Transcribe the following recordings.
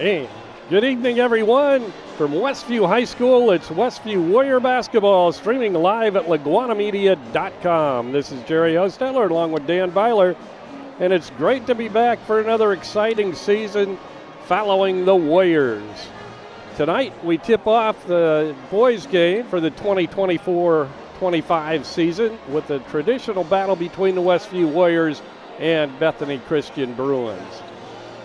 Hey, good evening, everyone. From Westview High School, it's Westview Warrior Basketball, streaming live at LaGwanamedia.com. This is Jerry Hosteller along with Dan Byler, and it's great to be back for another exciting season following the Warriors. Tonight, we tip off the boys' game for the 2024-25 season with the traditional battle between the Westview Warriors and Bethany Christian Bruins.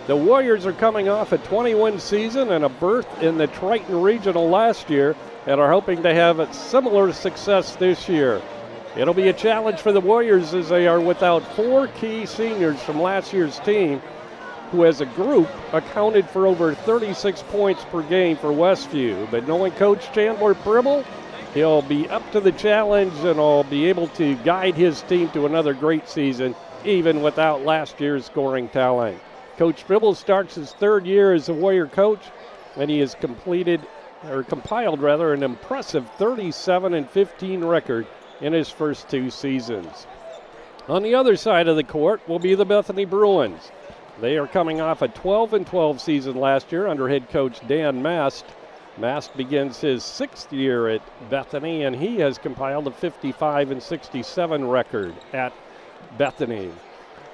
The Warriors are coming off a 20-win season and a berth in the Triton Regional last year and are hoping to have a similar success this year. It'll be a challenge for the Warriors as they are without four key seniors from last year's team, who as a group accounted for over 36 points per game for Westview. But knowing Coach Chandler Pribble, he'll be up to the challenge and will be able to guide his team to another great season, even without last year's scoring talent. Coach Pribble starts his third year as a Warrior coach, and he has compiled an impressive 37-15 record in his first two seasons. On the other side of the court will be the Bethany Bruins. They are coming off a 12-12 season last year under head coach Dan Mast. Mast begins his sixth year at Bethany, and he has compiled a 55-67 record at Bethany.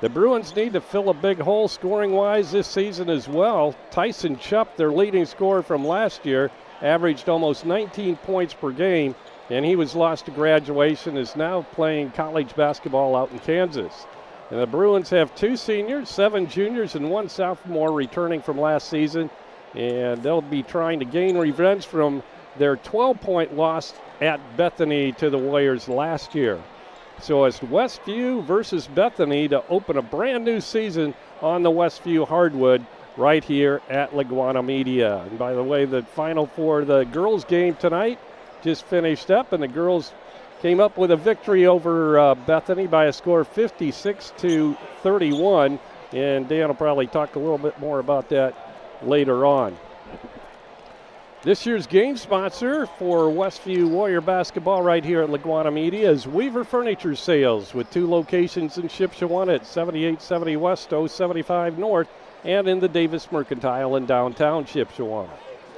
The Bruins need to fill a big hole scoring-wise this season as well. Tyson Chupp, their leading scorer from last year, averaged almost 19 points per game, and he was lost to graduation, is now playing college basketball out in Kansas. And the Bruins have two seniors, 7 juniors, and 1 sophomore returning from last season, and they'll be trying to gain revenge from their 12-point loss at Bethany to the Warriors last year. So it's Westview versus Bethany to open a brand new season on the Westview hardwood right here at LaGwana Media. And by the way, the final for the girls' game tonight just finished up, and the girls came up with a victory over Bethany by a score of 56-31. And Dan will probably talk a little bit more about that later on. This year's game sponsor for Westview Warrior Basketball right here at LaGwana Media is Weaver Furniture Sales, with 2 locations in Shipshewana at 7870 West, 075 North, and in the Davis Mercantile in downtown Shipshewana.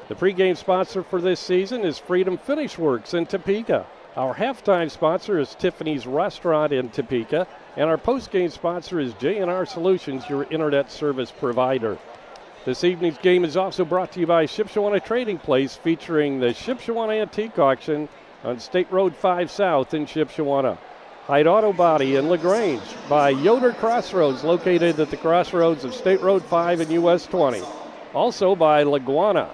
The pregame sponsor for this season is Freedom Finish Works in Topeka. Our halftime sponsor is Tiffany's Restaurant in Topeka, and our postgame sponsor is J&R Solutions, your internet service provider. This evening's game is also brought to you by Shipshewana Trading Place, featuring the Shipshewana Antique Auction on State Road 5 South in Shipshewana. Hyde Auto Body in LaGrange by Yoder Crossroads, located at the crossroads of State Road 5 and US 20. Also by LaGwana.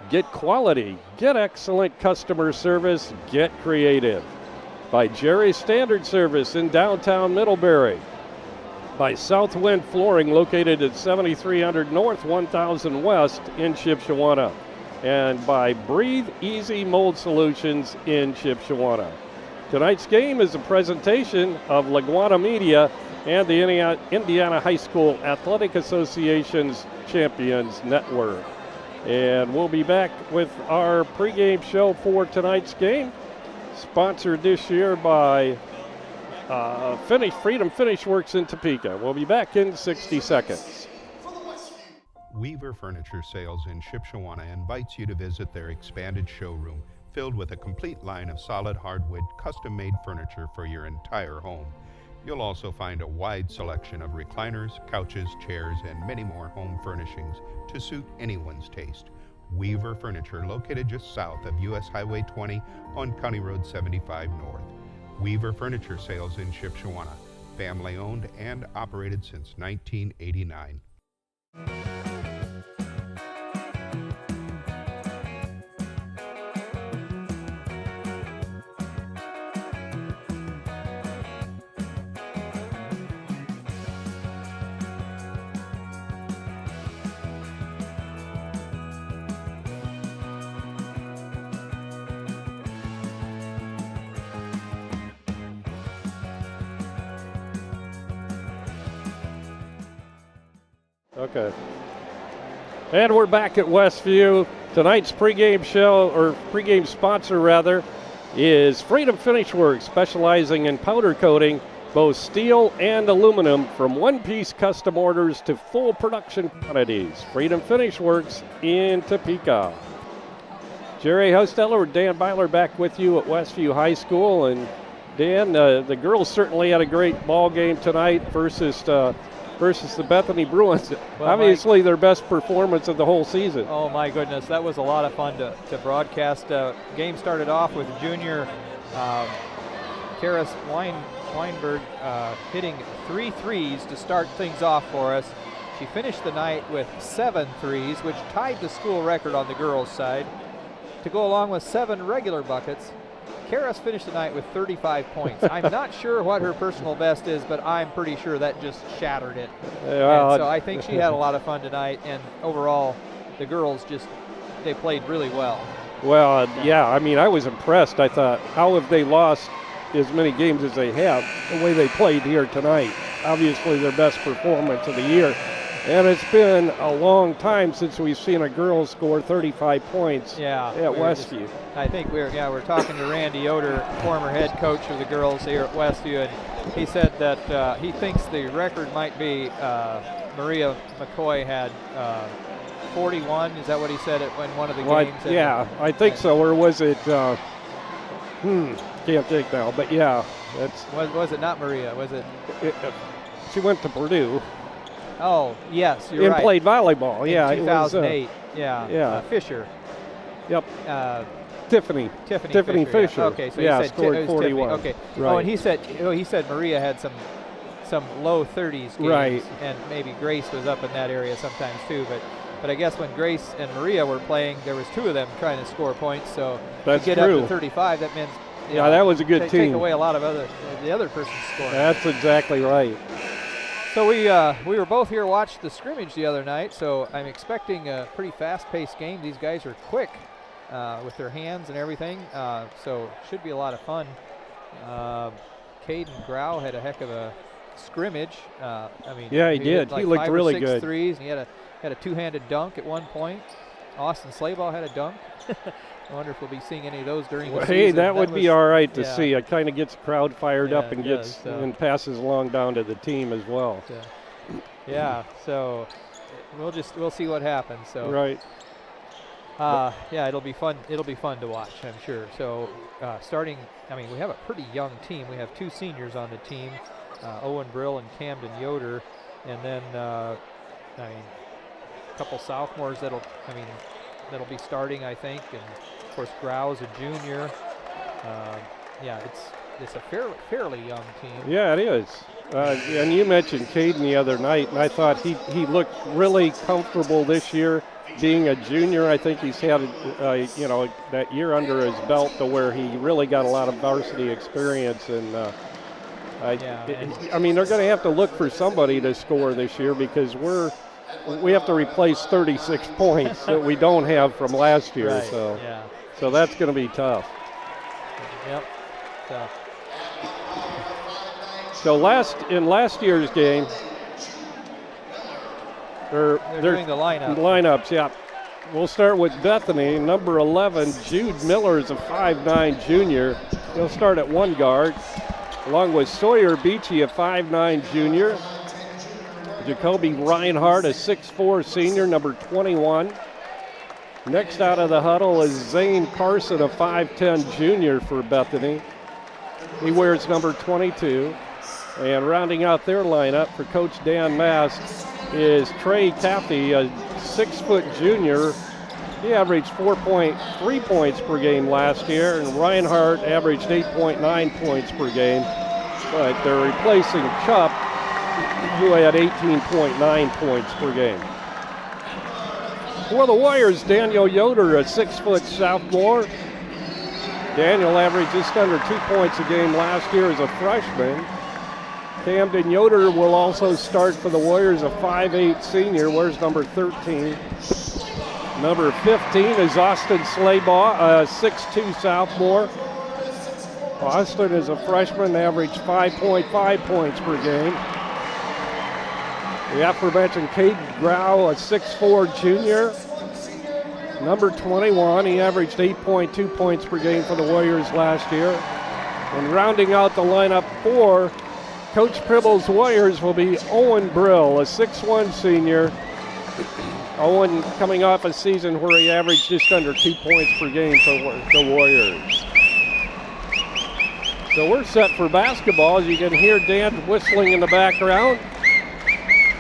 Get quality, get excellent customer service, get creative. By Jerry's Standard Service in downtown Middlebury. By Southwind Flooring, located at 7300 North, 1000 West in Shipshewana. And by Breathe Easy Mold Solutions in Shipshewana. Tonight's game is a presentation of LaGwana Media and the Indiana High School Athletic Association's Champions Network. And we'll be back with our pregame show for tonight's game, sponsored this year by Freedom Finish Works in Topeka. We'll be back in 60 seconds. Weaver Furniture Sales in Shipshewana invites you to visit their expanded showroom, filled with a complete line of solid hardwood, custom-made furniture for your entire home. You'll also find a wide selection of recliners, couches, chairs, and many more home furnishings to suit anyone's taste. Weaver Furniture, located just south of US Highway 20 on County Road 75 North. Weaver Furniture Sales in Shipshewana, family owned and operated since 1989. Okay. And we're back at Westview. Tonight's pregame show, or pregame sponsor rather, is Freedom Finish Works, specializing in powder coating both steel and aluminum, from one-piece custom orders to full production quantities. Freedom Finish Works in Topeka. Jerry Hosteller, Dan Byler back with you at Westview High School. And Dan, the girls certainly had a great ball game tonight versus the Bethany Bruins. Well, obviously their best performance of the whole season. Oh my goodness, that was a lot of fun to broadcast. Game started off with junior Karis Weinberg hitting 3 threes to start things off for us. She finished the night with 7 threes, which tied the school record on the girls' side. To go along with 7 regular buckets, Karis finished the night with 35 points. I'm not sure what her personal best is, but I'm pretty sure that just shattered it. So I think she had a lot of fun tonight, and overall, the girls they played really well. Well, yeah, I mean, I was impressed. I thought, how have they lost as many games as they have, the way they played here tonight? Obviously their best performance of the year. And it's been a long time since we've seen a girl score 35 points at Westview. I think we're talking to Randy Yoder, former head coach of the girls here at Westview, and he said that he thinks the record might be Maria McCoy had 41. Is that what he said in one of the games? Yeah, I think so. Or was it? Can't think now. But yeah, that's. Was it not Maria? Was it? She went to Purdue. Oh, yes, you're right. And played volleyball, in 2008, Fisher. Yep. Tiffany Fisher. Yeah. Okay, so he said scored 41. Okay. Right. Oh, and he said Maria had some low 30s games, right, and maybe Grace was up in that area sometimes too. But I guess when Grace and Maria were playing, there was 2 of them trying to score points. So that's to get true. up to 35, that means that was a good team. Take away a lot of the other person's scoring. That's exactly right. So we were both here, watched the scrimmage the other night, so I'm expecting a pretty fast-paced game. These guys are quick with their hands and everything, so should be a lot of fun. Caden Grau had a heck of a scrimmage. He did. Like he looked really good. 5 or 6 threes, and he had a two-handed dunk at one point. Austin Slayball had a dunk. I wonder if we'll be seeing any of those during the season. Hey, that would be all right to see. It kind of gets the crowd fired up and and passes along down to the team as well. So we'll see what happens. So right. It'll be fun. It'll be fun to watch, I'm sure. So starting, we have a pretty young team. We have 2 seniors on the team, Owen Brill and Camden Yoder, and then a couple sophomores that'll be starting, I think, and of course Grau's a junior. It's a fairly young team. Yeah, it is. And you mentioned Caden the other night, and I thought he looked really comfortable this year being a junior. I think he's had that year under his belt to where he really got a lot of varsity experience, and they're going to have to look for somebody to score this year, because we have to replace 36 points that we don't have from last year. Right. So that's going to be tough. Yep. So in last year's game, they're doing the lineups. Yeah. We'll start with Bethany. Number 11, Jude Miller is a 5'9" junior. He'll start at 1 guard, along with Sawyer Beachy, a 5'9" junior. Jacoby Reinhardt, a 6'4" senior, number 21. Next out of the huddle is Zane Carson, a 5'10" junior for Bethany. He wears number 22. And rounding out their lineup for Coach Dan Mast is Trey Caffey, a 6-foot junior. He averaged 4.3 points per game last year, and Reinhardt averaged 8.9 points per game. But they're replacing Chupp, who had 18.9 points per game. For the Warriors, Daniel Yoder, a 6-foot sophomore. Daniel averaged just under 2 points a game last year as a freshman. Camden Yoder will also start for the Warriors, a 5'8" senior, wears number 13. Number 15 is Austin Slaybaugh, a 6'2" sophomore. Austin is a freshman, averaged 5.5 points per game. The aforementioned Caden Grau, a 6'4" junior. Number 21, he averaged 8.2 points per game for the Warriors last year. And rounding out the lineup for Coach Pribble's Warriors will be Owen Brill, a 6'1 senior. Owen coming off a season where he averaged just under 2 points per game for the Warriors. So we're set for basketball. As you can hear Dan whistling in the background.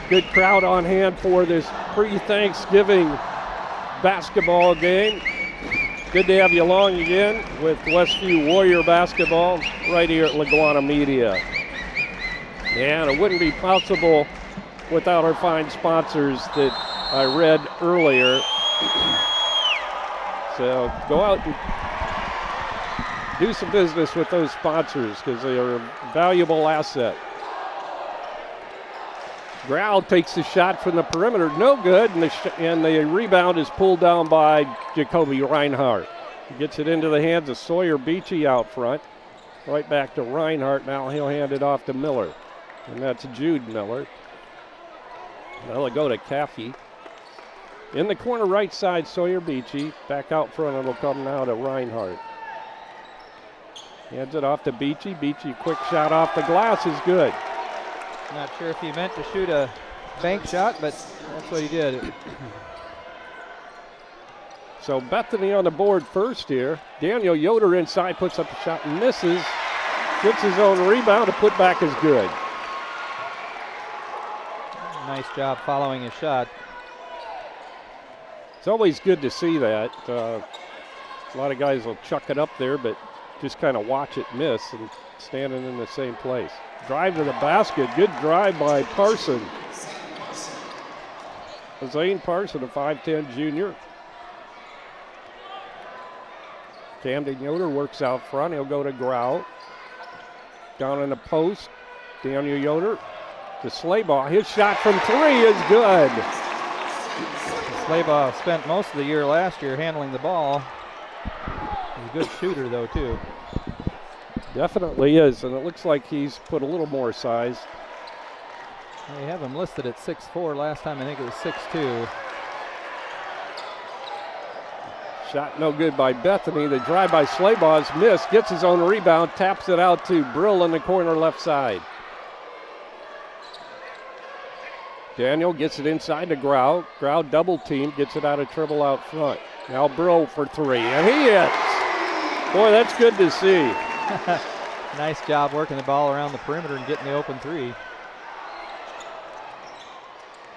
Good crowd on hand for this pre-Thanksgiving basketball game. Good to have you along again with Westview Warrior basketball right here at LaGwana Media. And it wouldn't be possible without our fine sponsors that I read earlier. So go out and do some business with those sponsors because they are a valuable asset. Grau takes the shot from the perimeter, no good, and the rebound is pulled down by Jacoby Reinhardt. He gets it into the hands of Sawyer Beachy out front. Right back to Reinhardt. Now he'll hand it off to Miller, and that's Jude Miller. Now they'll go to Caffey. In the corner right side, Sawyer Beachy. Back out front, it'll come now to Reinhardt. Hands it off to Beachy. Beachy, quick shot off the glass is good. Not sure if he meant to shoot a bank shot, but that's what he did. So Bethany on the board first here. Daniel Yoder inside, puts up a shot and misses. Gets his own rebound. The putback is good. Nice job following his shot. It's always good to see that. A lot of guys will chuck it up there, but just kind of watch it miss and standing in the same place. Drive to the basket. Good drive by Parson. Zane Parson, a 5'10 junior. Camden Yoder works out front. He'll go to Grau. Down in the post. Daniel Yoder to Slaybaugh. His shot from three is good. Slaybaugh spent most of the year last year handling the ball. He's a good shooter, though, too. Definitely is, and it looks like he's put a little more size. They have him listed at 6'4". Last time I think it was 6'2". Shot no good by Bethany. The drive by Slaybaugh's missed. Gets his own rebound. Taps it out to Brill in the corner left side. Daniel gets it inside to Grau. Grau double team. Gets it out of trouble out front. Now Brill for three. And he hits. Boy, that's good to see. Nice job working the ball around the perimeter and getting the open three.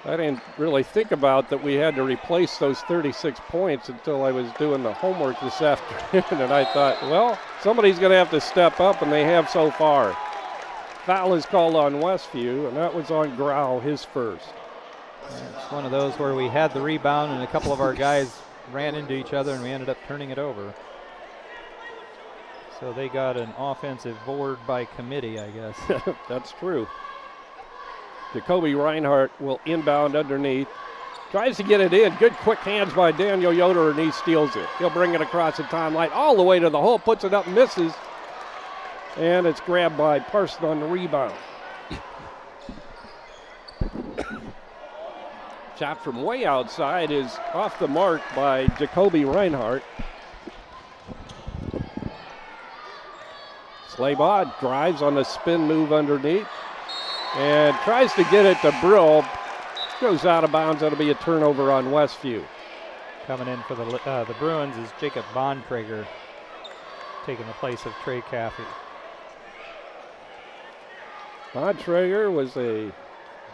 I didn't really think about that we had to replace those 36 points until I was doing the homework this afternoon, and I thought, well, somebody's going to have to step up, and they have so far. Foul is called on Westview, and that was on Grau, his first. It's one of those where we had the rebound, and a couple of our guys ran into each other, and we ended up turning it over. So they got an offensive board by committee, I guess. That's true. Jacoby Reinhardt will inbound underneath. Tries to get it in. Good quick hands by Daniel Yoder, and he steals it. He'll bring it across the timeline all the way to the hole, puts it up, misses. And it's grabbed by Parson on the rebound. Shot from way outside is off the mark by Jacoby Reinhardt. Slaybaugh drives on the spin move underneath and tries to get it to Brill. Goes out of bounds. That'll be a turnover on Westview. Coming in for the Bruins is Jacob Bontrager, taking the place of Trey Caffey. Bontrager was a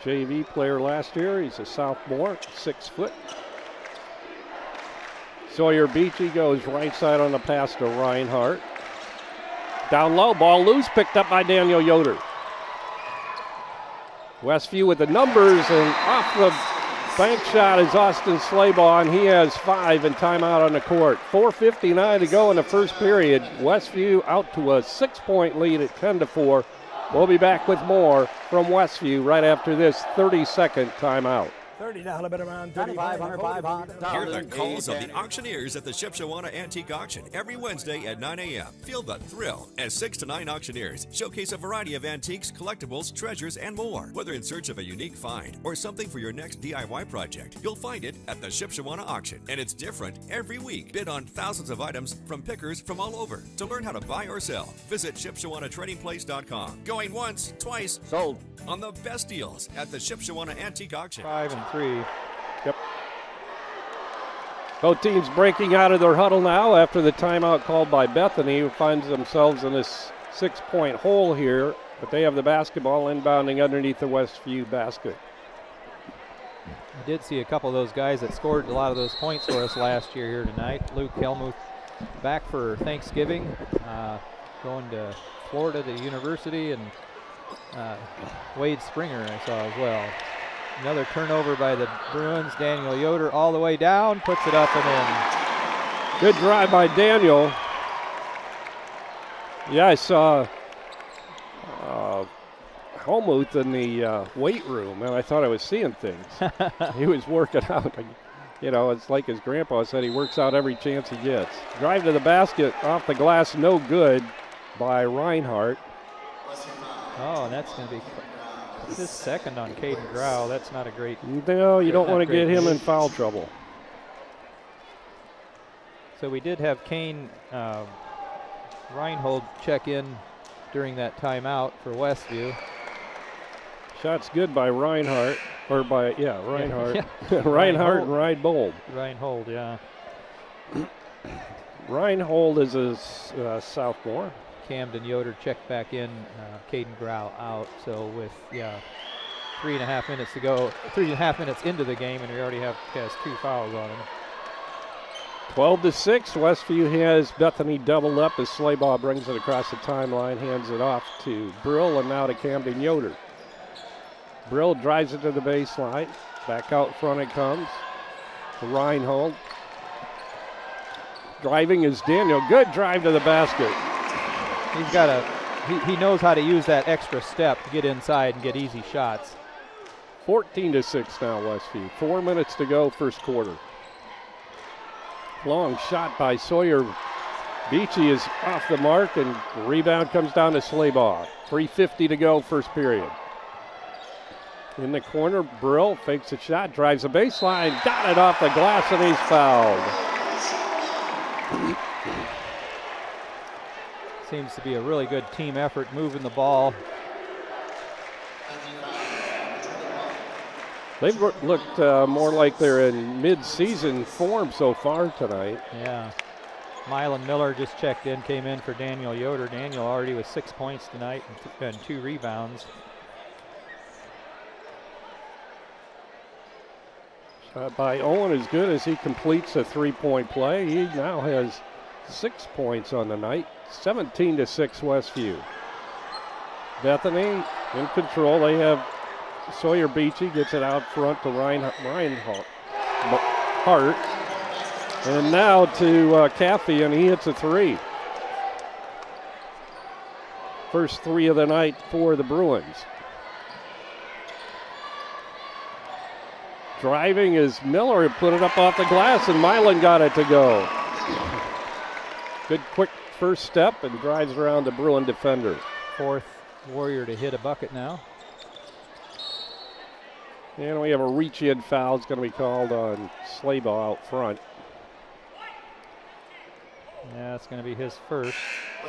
JV player last year. He's a sophomore, 6 foot. Sawyer Beachy goes right side on the pass to Reinhardt. Down low, ball loose, picked up by Daniel Yoder. Westview with the numbers, and off the bank shot is Austin Slaybaugh, and he has 5 and timeout on the court. 4:59 to go in the first period. Westview out to a 6-point lead at 10-4. We'll be back with more from Westview right after this 30-second timeout. 30 down, a bit around 95, 105 on. Hear the calls of the auctioneers at the Shipshewana Antique Auction every Wednesday at 9 a.m. Feel the thrill as 6 to 9 auctioneers showcase a variety of antiques, collectibles, treasures, and more. Whether in search of a unique find or something for your next DIY project, you'll find it at the Shipshewana Auction, and it's different every week. Bid on thousands of items from pickers from all over. To learn how to buy or sell, visit ShipshewanATradingPlace.com. Going once, twice, Sold. on the best deals at the Shipshewana Antique Auction. 5 and 3. Yep. Both teams breaking out of their huddle now after the timeout called by Bethany, who finds themselves in this 6-point hole here, but they have the basketball inbounding underneath the Westview basket. I did see a couple of those guys that scored a lot of those points for us last year here tonight. Luke Helmuth back for Thanksgiving, going to Florida to university, and Wade Springer I saw as well. Another turnover by the Bruins. Daniel Yoder all the way down, puts it up and in. Good drive by Daniel. Yeah, I saw Helmuth in the weight room, and I thought I was seeing things. He was working out. You know, it's like his grandpa said, he works out every chance he gets. Drive to the basket, off the glass, no good by Reinhardt. Oh, and that's going to be his second on Caden Grau. That's not a great. No, you don't want to get him move. in foul trouble. So we did have Kane Reinhold check in during that timeout for Westview. Shot's good by Reinhardt, or by, Reinhardt. Yeah. Reinhardt and Reinbold. Reinhold, yeah. Reinhold is a sophomore. Camden Yoder checked back in, Caden Grau out. So with 3.5 minutes to go, 3.5 minutes into the game, and we already has 2 fouls on him. 12-6, Westview has Bethany doubled up as Slaybaugh brings it across the timeline, hands it off to Brill, and now to Camden Yoder. Brill drives it to the baseline. Back out front it comes to Reinhold. Driving is Daniel. Good drive to the basket. He knows how to use that extra step to get inside and get easy shots. 14-6 now, Westview. 4 minutes to go, first quarter. Long shot by Sawyer. Beachy is off the mark, and rebound comes down to Slaybaugh. 3:50 to go, first period. In the corner, Brill fakes a shot, drives the baseline, got it off the glass, and he's fouled. Seems to be a really good team effort moving the ball. They've looked more like they're in mid-season form so far tonight. Yeah. Mylan Miller just checked in, came in for Daniel Yoder. Daniel already with 6 points tonight and 2 rebounds. Shot by Owen is good as he completes a 3-point play. He now has 6 points on the night. 17-6 Westview. Bethany in control. They have Sawyer Beachy, gets it out front to Reinhardt. And now to Caffey, and he hits a 3. First 3 of the night for the Bruins. Driving is Miller, who put it up off the glass, and Mylan got it to go. Good quick first step and drives around the Bruin defender. 4th Warrior to hit a bucket now. And we have a reach-in foul. It's going to be called on Slaybaugh out front. Yeah, it's going to be his first.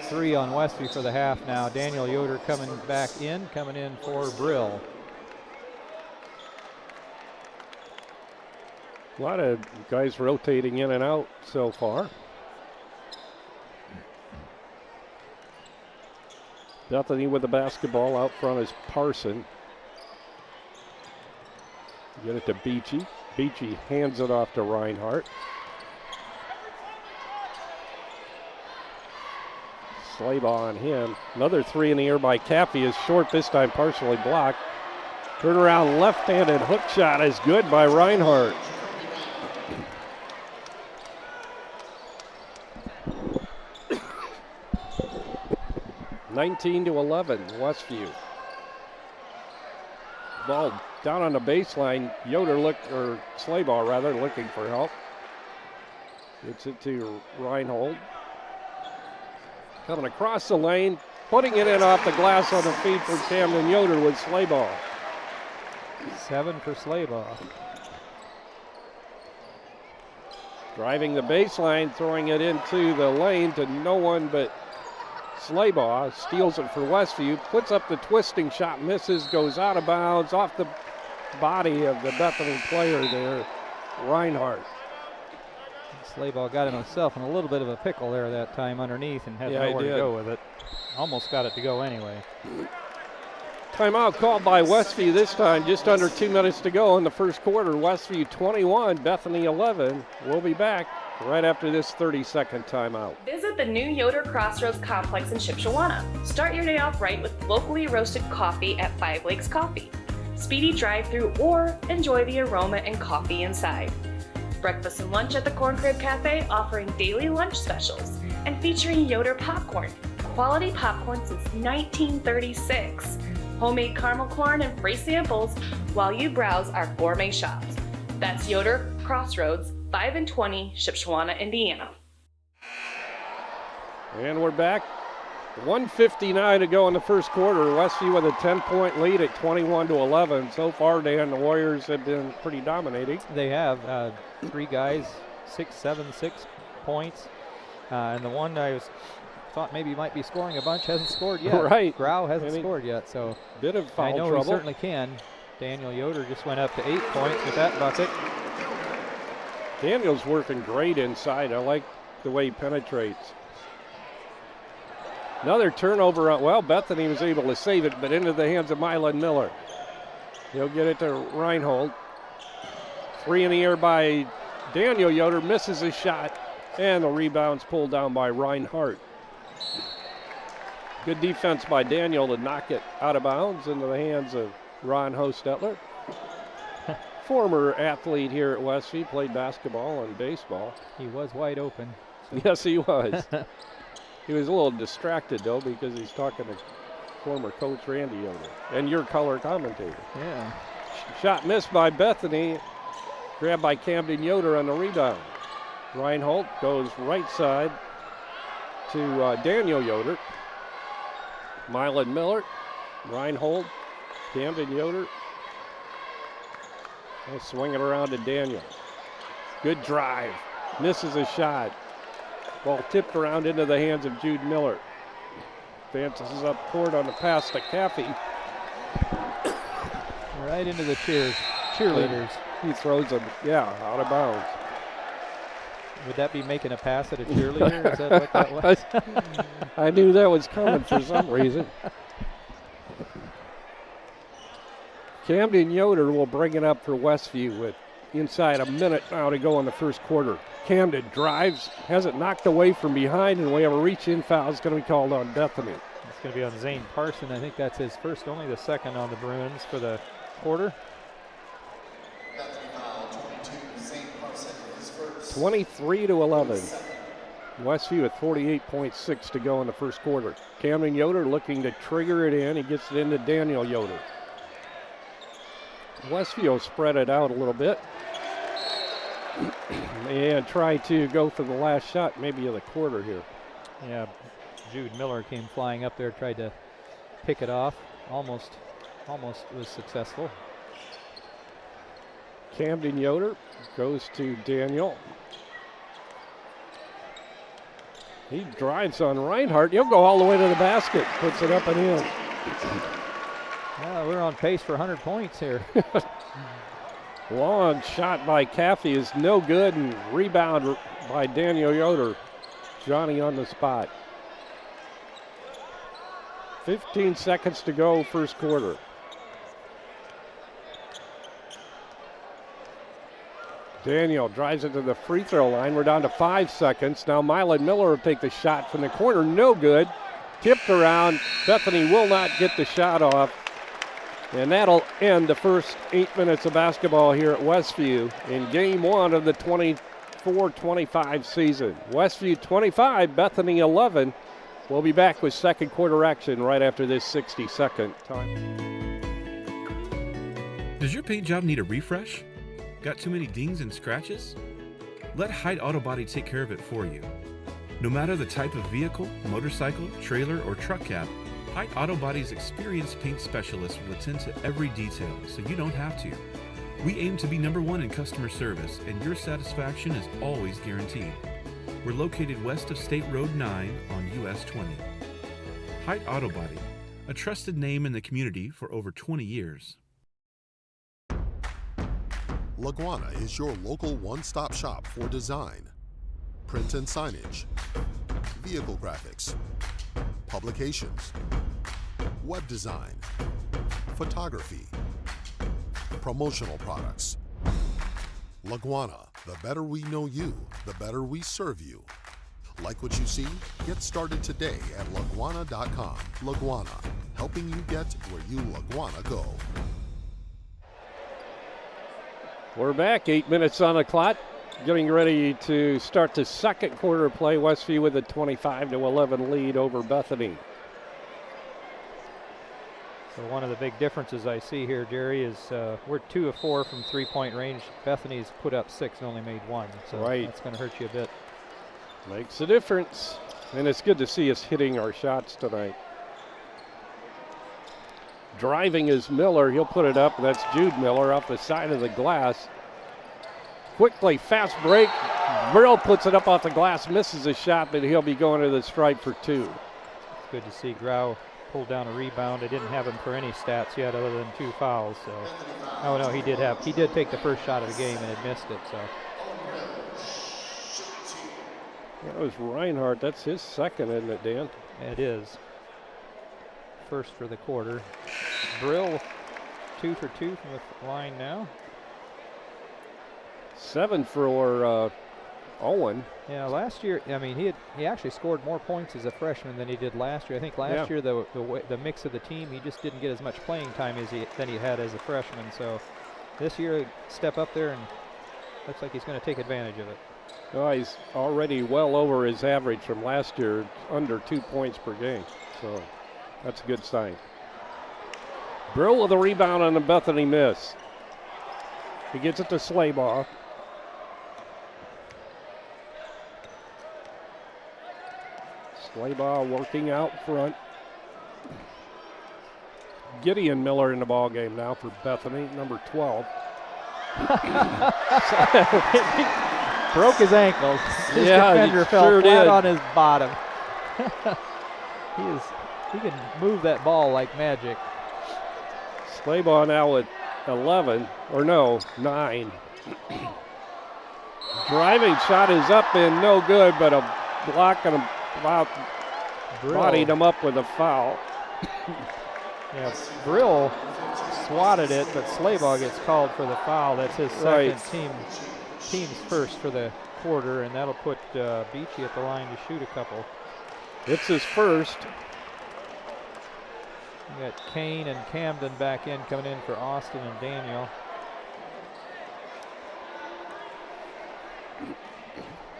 3 on Westview for the half now. Daniel Yoder coming in for Brill. A lot of guys rotating in and out so far. Bethany with the basketball. Out front is Parson. Get it to Beachy. Beachy hands it off to Reinhardt. Slaybaugh on him. Another 3 in the air by Caffey is short, this time partially blocked. Turnaround left-handed hook shot is good by Reinhardt. (19-11) Westview. Ball Down on the baseline, Slabaugh rather, looking for help. Gets it to Reinhold. Coming across the lane, putting it in off the glass on the feed for Camden Yoder with Slabaugh. 7 for Slabaugh. Driving the baseline, throwing it into the lane to no one but Slabaugh. Steals it for Westview, puts up the twisting shot, misses, goes out of bounds, off the body of the Bethany player there, Reinhardt. Slabaugh got himself in a little bit of a pickle there that time underneath and had nowhere to go with it. Almost got it to go anyway. Timeout called by Westview this time, just under 2 minutes to go in the first quarter. Westview 21, Bethany 11. We'll be back right after this 30-second timeout. Visit the new Yoder Crossroads Complex in Shipshewana. Start your day off right with locally roasted coffee at 5 Lakes Coffee. Speedy drive-through or enjoy the aroma and coffee inside. Breakfast and lunch at the Corn Crib Cafe, offering daily lunch specials and featuring Yoder popcorn. Quality popcorn since 1936. Homemade caramel corn and free samples while you browse our gourmet shops. That's Yoder Crossroads, 5 and 20, Shipshewana, Indiana. And we're back. 1:59 to go in the first quarter. Westview with a 10-point lead at 21-11. So far, Dan, the Warriors have been pretty dominating. They have 3 guys, 6, 7, 6 points. And the one I thought maybe might be scoring a bunch hasn't scored yet. Right. Grau hasn't scored yet, so bit of foul I know trouble. he certainly can. Daniel Yoder just went up to 8 points with that bucket. Daniel's working great inside. I like the way he penetrates. Another turnover. Bethany was able to save it, but into the hands of Mylan Miller. He'll get it to Reinhold. 3 in the air by Daniel Yoder, misses his shot, and the rebound's pulled down by Reinhardt. Good defense by Daniel to knock it out of bounds into the hands of Ron Hostetler. Former athlete here at Westview, played basketball and baseball. He was wide open. Yes, he was. He was a little distracted, though, because he's talking to former coach Randy Yoder and your color commentator. Yeah. Shot missed by Bethany. Grabbed by Camden Yoder on the rebound. Reinhold goes right side to Daniel Yoder. Mylan Miller, Reinhold, Camden Yoder. They'll swing it around to Daniel. Good drive. Misses a shot. Ball tipped around into the hands of Jude Miller. Advances up court on the pass to Caffey. Right into the cheerleaders. He throws them, out of bounds. Would that be making a pass at a cheerleader? Is that what that was? I knew that was coming for some reason. Camden Yoder will bring it up for Westview with inside a minute now to go in the first quarter. Camden drives, has it knocked away from behind, and we have a reach-in foul. It's going to be called on Bethany. It's going to be on Zane Parson. I think that's his first, only the second on the Bruins for the quarter. 23-11. Westview with 48.6 to go in the first quarter. Camden Yoder looking to trigger it in. He gets it into Daniel Yoder. Westview spread it out a little bit and try to go for the last shot, maybe of the quarter here. Yeah, Jude Miller came flying up there, tried to pick it off. Almost was successful. Camden Yoder goes to Daniel. He drives on Reinhardt. He'll go all the way to the basket, puts it up and in. Yeah, we're on pace for 100 points here. Long shot by Caffey is no good, and rebound by Daniel Yoder. Johnny on the spot. 15 seconds to go, first quarter. Daniel drives it to the free throw line. We're down to 5 seconds. Now Mylan Miller will take the shot from the corner. No good. Tipped around. Bethany will not get the shot off. And that'll end the first 8 minutes of basketball here at Westview in game 1 of the 24-25 season. Westview 25, Bethany 11. We'll be back with second quarter action right after this 60-second time. Does your paint job need a refresh? Got too many dings and scratches? Let Hyde Auto Body take care of it for you. No matter the type of vehicle, motorcycle, trailer, or truck cab, Hyde Auto Body's experienced paint specialists will attend to every detail so you don't have to. We aim to be #1 in customer service, and your satisfaction is always guaranteed. We're located west of State Road 9 on US 20. Hyde Auto Body, a trusted name in the community for over 20 years. LaGwana is your local one-stop shop for design, print and signage, vehicle graphics, publications, web design, photography, promotional products. LaGwana, the better we know you, the better we serve you. Like what you see? Get started today at LaGwana.com. LaGwana, helping you get where you LaGwana go. We're back, 8 minutes on the clock. Getting ready to start the second quarter of play. Westview with a 25-11 lead over Bethany. So one of the big differences I see here, Jerry, is we're 2 of 4 from three-point range. Bethany's put up 6 and only made 1. So that's going to hurt you a bit. Makes a difference. And it's good to see us hitting our shots tonight. Driving is Miller. He'll put it up. That's Jude Miller off the side of the glass. Quickly, fast break. Brill puts it up off the glass, misses a shot, but he'll be going to the stripe for 2. It's good to see Grau pulled down a rebound. I didn't have him for any stats yet other than 2 fouls. So, oh no, he did take the first shot of the game and had missed it. So that was Reinhardt. That's his second, isn't it, Dan? It is. First for the quarter. Brill 2 for 2 from the line now. 7 for Owen. Yeah, last year, I mean, he actually scored more points as a freshman than he did last year. I think last year the mix of the team, he just didn't get as much playing time than he had as a freshman. So this year, step up there and looks like he's going to take advantage of it. Oh, he's already well over his average from last year, under 2 points per game. So that's a good sign. Brill with a rebound on the Bethany miss. He gets it to Slaybaugh. Slaybaugh working out front. Gideon Miller in the ball game now for Bethany, number 12. Broke his ankle. His defender fell flat on his bottom. He can move that ball like magic. Slaybaugh now at 11, or no, 9. Driving shot is up and no good, but a block and bodied him up with a foul. Yeah, Brill swatted it, but Slaybaugh gets called for the foul. That's his second, team's first for the quarter, and that'll put Beachy at the line to shoot a couple. It's his first. We got Kane and Camden back in, coming in for Austin and Daniel.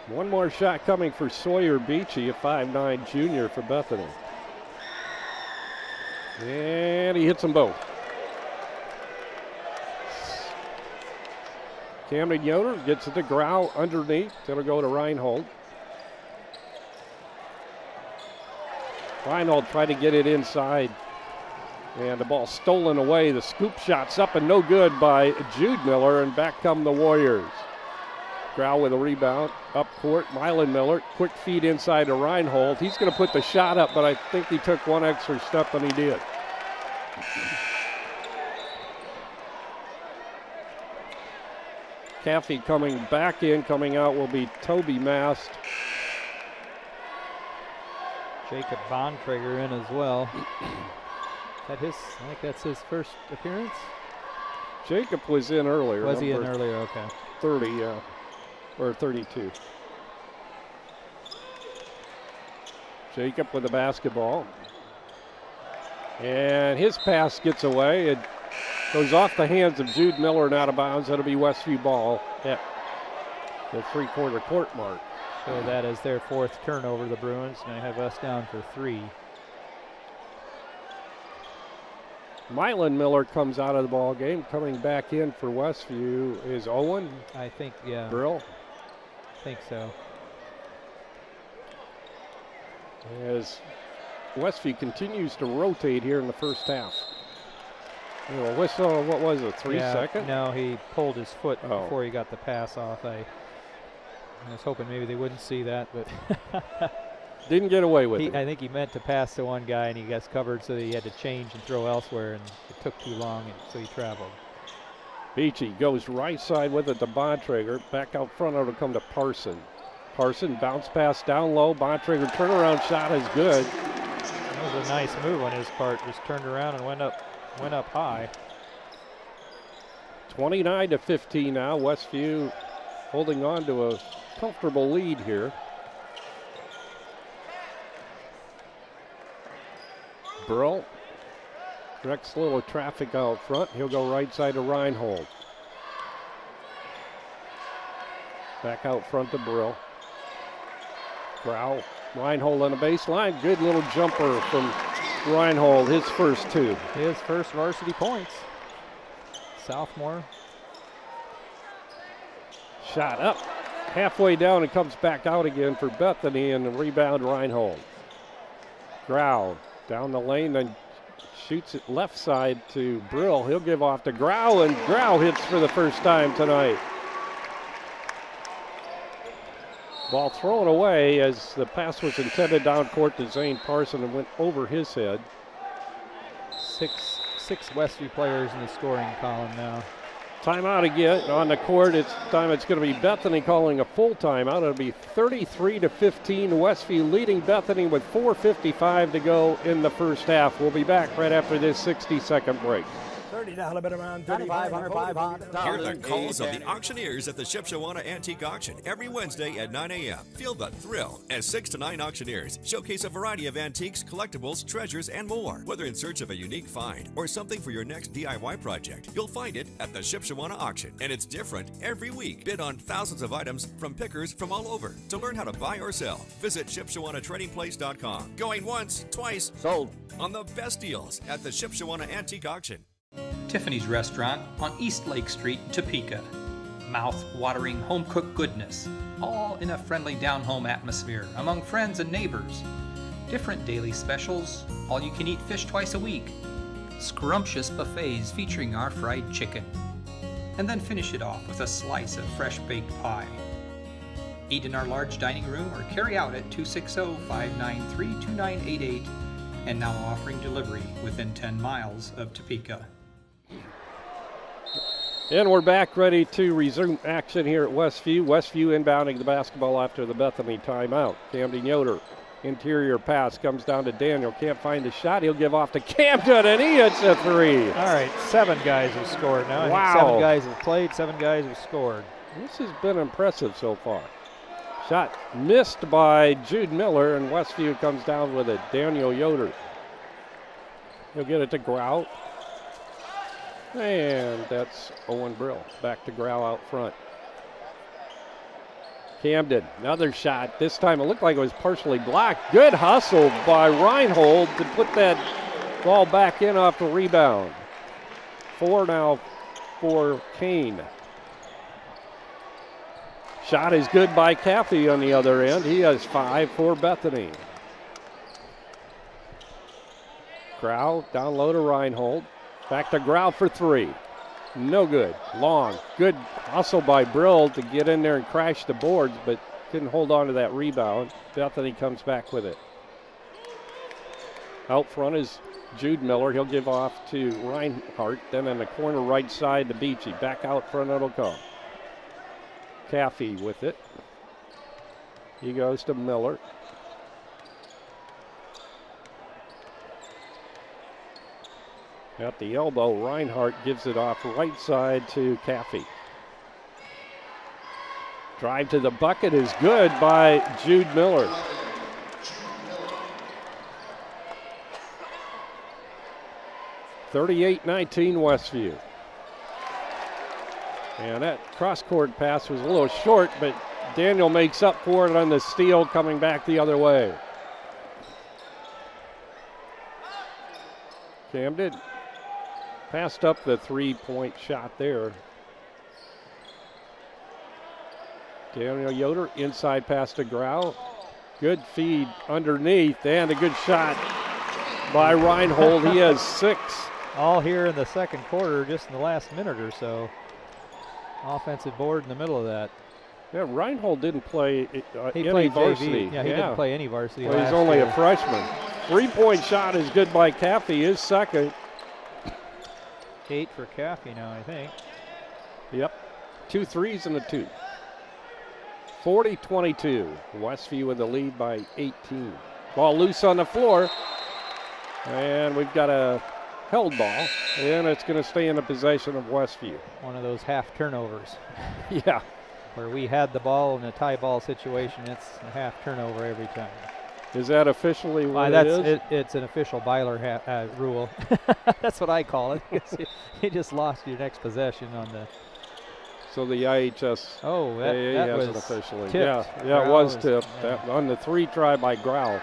One more shot coming for Sawyer Beachy, a 5'9" junior for Bethany. And he hits them both. Camden Yoder gets it to Grau underneath. It'll go to Reinhold. Reinhold tried to get it inside. And the ball stolen away. The scoop shot's up and no good by Jude Miller, and back come the Warriors. Grau with a rebound, up court, Mylan Miller, quick feed inside to Reinhold. He's going to put the shot up, but I think he took one extra step and he did. Caffey coming back in, coming out will be Toby Mast. Jacob Bontrager in as well. I think that's his first appearance. Jacob was in earlier. Was he in earlier? Okay. 30, or 32. Jacob with the basketball. And his pass gets away. It goes off the hands of Jude Miller and out of bounds. That'll be Westview ball at the three-quarter court mark. So that is their 4th turnover, the Bruins, and they have us down for 3. Mylan Miller comes out of the ball game. Coming back in for Westview is Owen. I think, yeah. Brill. I think so. As Westview continues to rotate here in the first half. You know, whistle, what was it, 3 seconds? No, he pulled his foot before he got the pass off. I was hoping maybe they wouldn't see that, but didn't get away with it. I think he meant to pass to one guy, and he got covered, so he had to change and throw elsewhere, and it took too long, and so he traveled. Beachy goes right side with it to Bontrager. Back out front, it'll come to Parson. Parson bounce pass down low. Bontrager turnaround shot is good. That was a nice move on his part. Just turned around and went up high. 29-15 now. Westview holding on to a comfortable lead here. Brill directs a little traffic out front. He'll go right side to Reinhold. Back out front to Brill. Grau, Reinhold on the baseline. Good little jumper from Reinhold, his first two. His first varsity points. Sophomore. Shot up. Halfway down and comes back out again for Bethany, and the rebound Reinhold. Grau down the lane, then shoots it left side to Brill. He'll give off to Grau, and Grau hits for the first time tonight. Ball thrown away as the pass was intended down court to Zane Parson and went over his head. Six Westview players in the scoring column now. Timeout again on the court. It's going to be Bethany calling a full timeout. It'll be 33-15. Westview leading Bethany with 4:55 to go in the first half. We'll be back right after this 60-second break. $30 bid around $3,500. Hear the calls of the auctioneers at the Shipshewana Antique Auction every Wednesday at 9 a.m. Feel the thrill as 6 to 9 auctioneers showcase a variety of antiques, collectibles, treasures, and more. Whether in search of a unique find or something for your next DIY project, you'll find it at the Shipshewana Auction, and it's different every week. Bid on thousands of items from pickers from all over. To learn how to buy or sell, visit ShipshewanATradingPlace.com. Going once, twice, Sold. on the best deals at the Shipshewana Antique Auction. Tiffany's Restaurant on East Lake Street, Topeka. Mouth-watering home-cooked goodness, all in a friendly down-home atmosphere among friends and neighbors. Different daily specials, all-you-can-eat fish twice a week. Scrumptious buffets featuring our fried chicken. And then finish it off with a slice of fresh-baked pie. Eat in our large dining room or carry out at 260-593-2988, and now offering delivery within 10 miles of Topeka. And we're back ready to resume action here at Westview. Westview inbounding the basketball after the Bethany timeout. Camden Yoder, interior pass, comes down to Daniel. Can't find the shot. He'll give off to Camden, and he hits a three. All right, 7 guys have scored now. Wow. I think 7 guys have played, 7 guys have scored. This has been impressive so far. Shot missed by Jude Miller, and Westview comes down with it. Daniel Yoder. He'll get it to Grau. And that's Owen Brill. Back to Grau out front. Camden, another shot. This time it looked like it was partially blocked. Good hustle by Reinhold to put that ball back in off the rebound. 4 now for Kane. Shot is good by Caffey on the other end. He has 5 for Bethany. Grau down low to Reinhold. Back to Grau for 3. No good. Long. Good hustle by Brill to get in there and crash the boards, but couldn't hold on to that rebound. Bethany comes back with it. Out front is Jude Miller. He'll give off to Reinhardt. Then in the corner right side to Beachy. Back out front it'll come. Caffey with it. He goes to Miller. At the elbow, Reinhardt gives it off right side to Caffey. Drive to the bucket is good by Jude Miller. (38-19) Westview. And that cross-court pass was a little short, but Daniel makes up for it on the steal coming back the other way. Camden Passed up the 3-point shot there. Daniel Yoder, inside pass to Grau. Good feed underneath, and a good shot by Reinhold. He has 6. All here in the second quarter, just in the last minute or so. Offensive board in the middle of that. Yeah, Reinhold didn't play He any played varsity. JV. Yeah, he didn't play any varsity Well, he's last only year. a freshman. 3-point shot is good by Caffey, his second. 8 for Caffey now, I think. Yep, 2 threes and a 2. 40-22. Westview with the lead by 18. Ball loose on the floor. And we've got a held ball. And it's going to stay in the possession of Westview. One of those half turnovers. Yeah. Where we had the ball in a tie ball situation, it's a half turnover every time. Is that officially what it is? It's an official Byler rule. That's what I call it. You just lost your next possession on the. So the IHS that has was it officially. tipped. Yeah, it was tipped. Yeah. That, on the 3 try by Grau.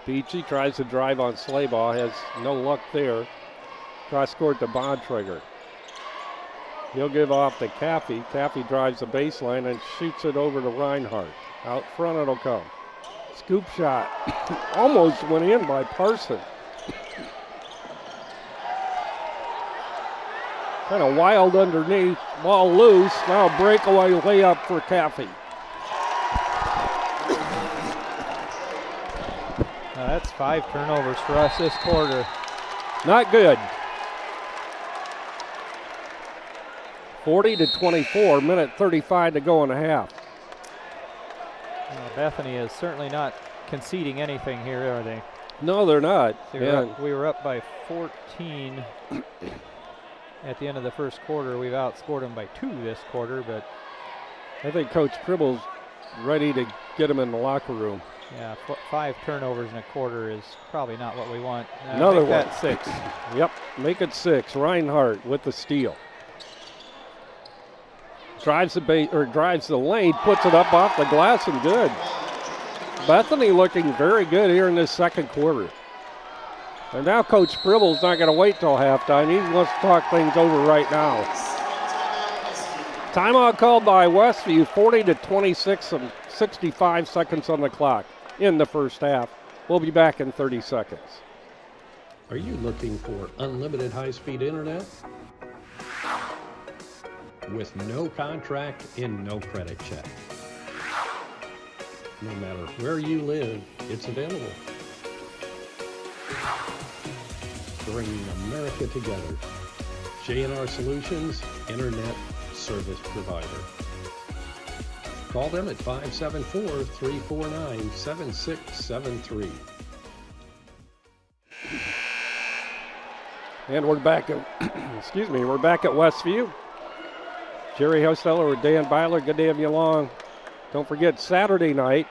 Beachy tries to drive on Slaybaugh, has no luck there. Cross court to Bontrager. He'll give off to Caffey. Caffey drives the baseline and shoots it over to Reinhardt. Out front it'll come. Scoop shot. Almost went in by Parson. Kind of wild underneath. Ball loose. Now breakaway layup for Caffey. That's 5 turnovers for us this quarter. Not good. 40-24, minute 35 to go in the half. Bethany is certainly not conceding anything here, are they? No, they're not. We were up by 14 at the end of the first quarter. We've outscored them by 2 this quarter, but I think Coach Cribble's ready to get them in the locker room. yeah, 5 turnovers in a quarter is probably not what we want. Another make one. that 6. Yep, make it 6. Reinhardt with the steal. Drives the lane, puts it up off the glass and good. Bethany looking very good here in this second quarter. And now Coach Cribble's not going to wait till halftime. He wants to talk things over right now. Timeout called by Westview, 40-26 and 65 seconds on the clock in the first half. We'll be back in 30 seconds. Are you looking for unlimited high-speed internet? With no contract and no credit check. No matter where you live, it's available. Bringing America together. J&R Solutions, Internet Service Provider. Call them at 574-349-7673. And we're back at, we're back at Westview. Jerry Hosteller with Dan Byler. Good to have you along. Don't forget Saturday night,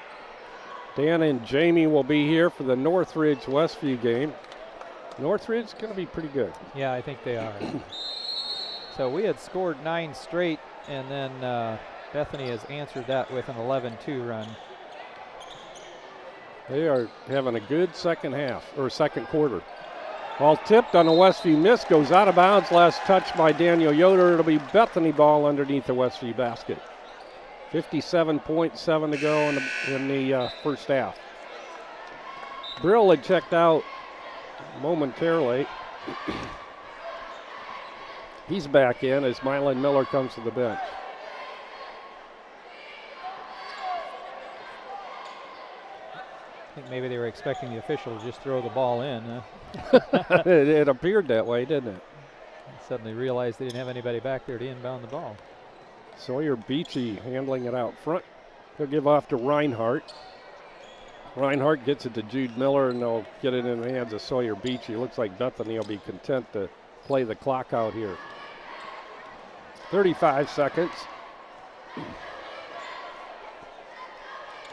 Dan and Jamie will be here for the Northridge Westview game. Northridge is going to be pretty good. Yeah, I think they are. So we had scored 9 straight, and then Bethany has answered that with an 11-2 run. They are having a good second quarter. Ball tipped on the Westview miss, goes out of bounds. Last touch by Daniel Yoder. It'll be Bethany ball underneath the Westview basket. 57.7 to go in the first half. Brill had checked out momentarily. He's back in as Mylan Miller comes to the bench. I think maybe they were expecting the official to just throw the ball in. It appeared that way, didn't it? Suddenly realized they didn't have anybody back there to inbound the ball. Sawyer Beachy handling it out front. He'll give off to Reinhardt. Reinhardt gets it to Jude Miller, and they'll get it in the hands of Sawyer Beachy. Looks like Bethany will be content to play the clock out here. 35 seconds.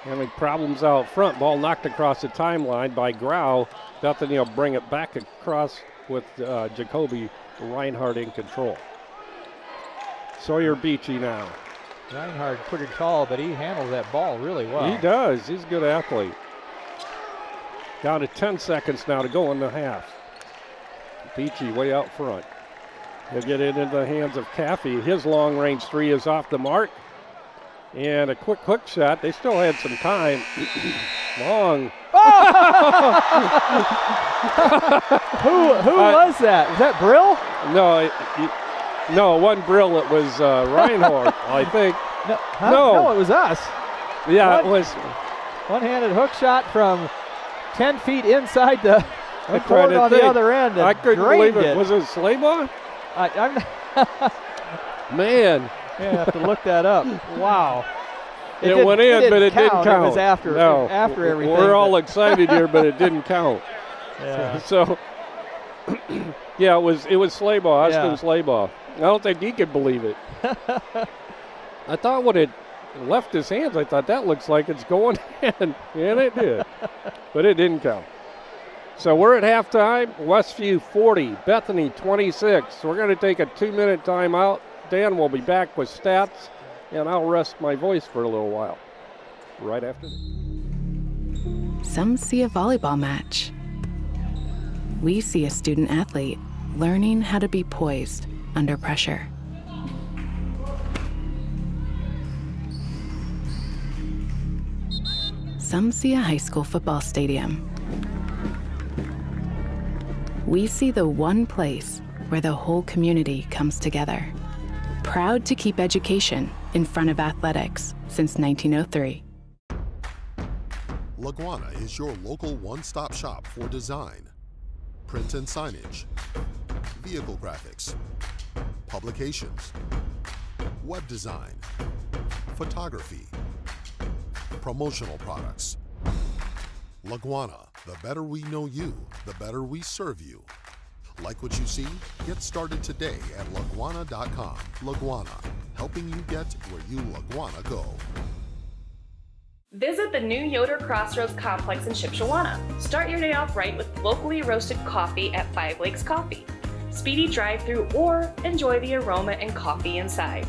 Having problems out front. Ball knocked across the timeline by Grau. Bethany will bring it back across with Jacoby Reinhardt in control. Sawyer Beachy now. Reinhardt pretty tall, but he handles that ball really well. He does. He's a good athlete. Down to 10 seconds now to go in the half. Beachy way out front. He'll get it into the hands of Caffey. His long-range three is off the mark. And a quick hook shot. They still had some time. Long. Who was that? Was that Brill? No, it wasn't Brill. It was Reinhardt, I think. No, it was us. Yeah, it was. One-handed hook shot from 10 feet inside the court on the other end. I couldn't believe it. Was it Slaybaugh? Man. You have to look that up. Wow. It went in, but it didn't count. It was after everything. We're all excited here, but it didn't count. Yeah. So, yeah, it was Slaybaugh, Austin Slaybaugh. I don't think he could believe it. I thought when it left his hands, I thought that looks like it's going in, and it did. But it didn't count. So we're at halftime. Westview 40, Bethany 26. We're going to take a 2-minute timeout. Dan will be back with stats, and I'll rest my voice for a little while. Right after this. Some see a volleyball match. We see a student athlete learning how to be poised under pressure. Some see a high school football stadium. We see the one place where the whole community comes together. Proud to keep education in front of athletics since 1903. LaGwana is your local one-stop shop for design, print and signage, vehicle graphics, publications, web design, photography, promotional products. LaGwana, the better we know you, the better we serve you. Like what you see? Get started today at LaGwana.com. LaGwana, helping you get where you LaGwana go. Visit the new Yoder Crossroads complex in Shipshewana. Start your day off right with locally roasted coffee at 5 Lakes Coffee. Speedy drive-through or enjoy the aroma and coffee inside.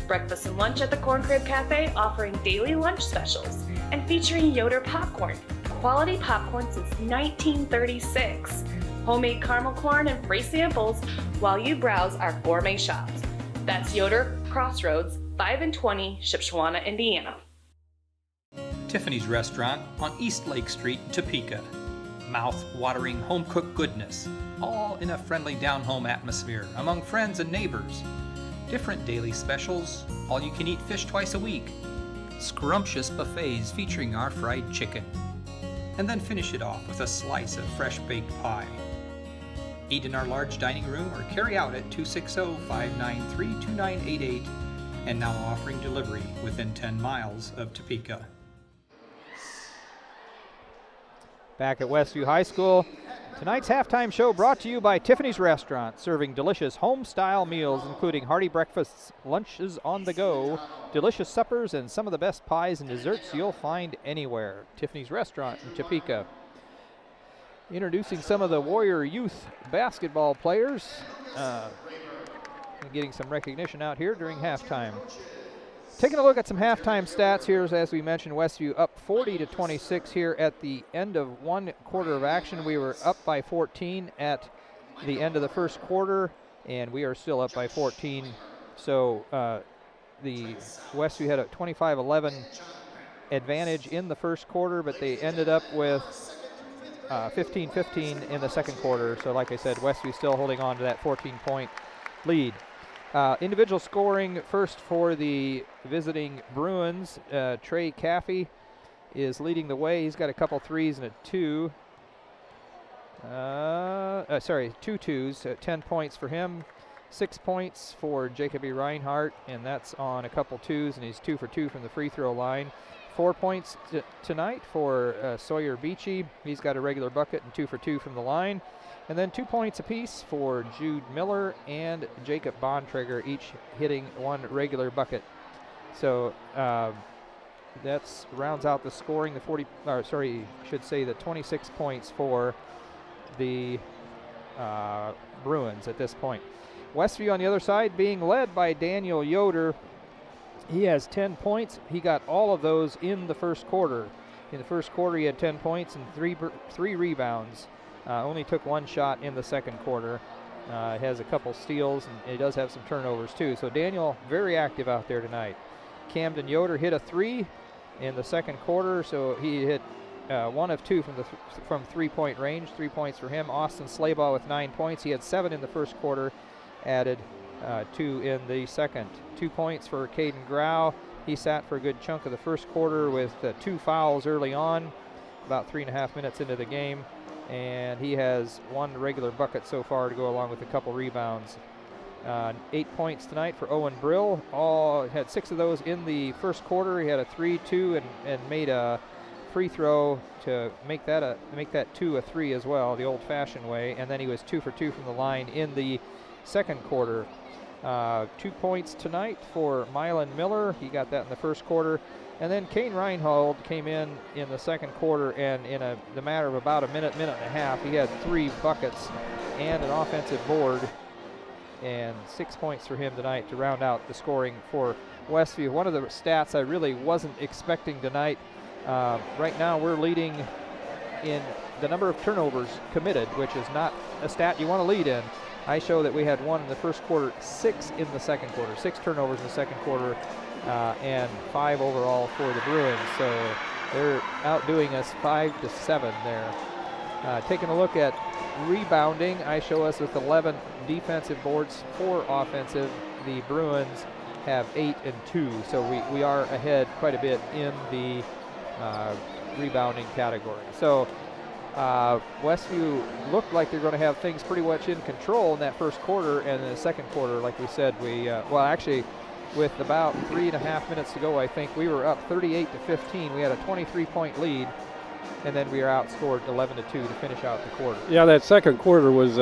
Breakfast and lunch at the Corn Crib Cafe, offering daily lunch specials and featuring Yoder popcorn. Quality popcorn since 1936. Homemade caramel corn and free samples while you browse our gourmet shops. That's Yoder Crossroads, 5 and 20, Shipshewana, Indiana. Tiffany's Restaurant on East Lake Street, Topeka. Mouth-watering home-cooked goodness, all in a friendly down-home atmosphere among friends and neighbors. Different daily specials, all-you-can-eat fish twice a week. Scrumptious buffets featuring our fried chicken. And then finish it off with a slice of fresh baked pie. Eat in our large dining room or carry out at 260-593-2988 and now offering delivery within 10 miles of Topeka. Back at Westview High School, tonight's halftime show brought to you by Tiffany's Restaurant, serving delicious home-style meals including hearty breakfasts, lunches on the go, delicious suppers, and some of the best pies and desserts you'll find anywhere. Tiffany's Restaurant in Topeka. Introducing some of the Warrior youth basketball players, getting some recognition out here during halftime. Taking a look at some halftime stats here, as we mentioned, Westview up 40-26 here at the end of one quarter of action. We were up by 14 at the end of the first quarter, and we are still up by 14. So the Westview had a 25-11 advantage in the first quarter, but they ended up with 15-15 in the second quarter. So like I said, Westview still holding on to that 14-point lead. Individual scoring first for the visiting Bruins. Trey Caffey is leading the way. He's got a couple threes and a two. Two twos, 10 points for him. 6 points for Jacob E. Reinhardt, and that's on a couple twos, and he's 2 for 2 from the free throw line. 4 points tonight for Sawyer Beachy. He's got a regular bucket and 2 for 2 from the line. And then 2 points apiece for Jude Miller and Jacob Bontrager, each hitting one regular bucket. So that's rounds out the scoring. The 26 points for the Bruins at this point. Westview on the other side being led by Daniel Yoder. He has 10 points. He got all of those in the first quarter. In the first quarter, he had 10 points and three rebounds. Only took one shot in the second quarter. Has a couple steals, and he does have some turnovers too. So Daniel very active out there tonight. Camden Yoder hit a 3 in the second quarter, so he hit 1 of 2 from 3-point range. 3 points for him. Austin Slaybaugh with 9 points. He had 7 in the first quarter, added 2 in the second. 2 points for Caden Grau. He sat for a good chunk of the first quarter with 2 fouls early on, about 3.5 minutes into the game, and he has 1 regular bucket so far to go along with a couple rebounds. 8 points tonight for Owen Brill. Had 6 of those in the first quarter. He had a 3-2 and made a free throw to make that 2 a 3 as well, the old-fashioned way, and then he was 2 for 2 from the line in the second quarter. 2 points tonight for Mylan Miller. He got that in the first quarter. And then Kane Reinhold came in the second quarter, and in the matter of about a minute and a half, he had 3 buckets and an offensive board, and 6 points for him tonight to round out the scoring for Westview. One of the stats I really wasn't expecting tonight, right now we're leading in the number of turnovers committed, which is not a stat you want to lead in. I show that we had 1 in the first quarter, 6 in the second quarter, 6 turnovers in the second quarter, and 5 overall for the Bruins. So they're outdoing us 5-7 there. Taking a look at rebounding, I show us with 11 defensive boards, 4 offensive. The Bruins have 8 and 2, so we are ahead quite a bit in the rebounding category. So Westview looked like they're going to have things pretty much in control in that first quarter, and in the second quarter, like we said, actually, with about 3.5 minutes to go, I think we were up 38-15. We had a 23-point lead, and then we were outscored 11-2 to finish out the quarter. Yeah, that second quarter was